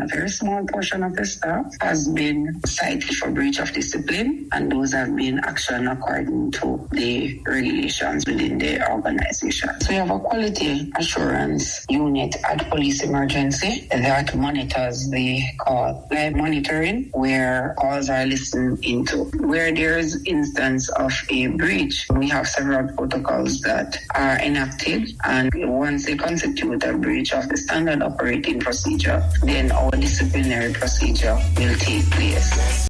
very small portion of the staff has been cited for breach of discipline, and those have been actioned according to the regulations within the organization. So we have a quality assurance unit at Police Emergency that monitors the call. Live monitoring where calls are listened into. Where there is instance of a breach, we have several protocols that are enacted, and once they constitute a breach of the standard operating procedure, then our disciplinary procedure will take place.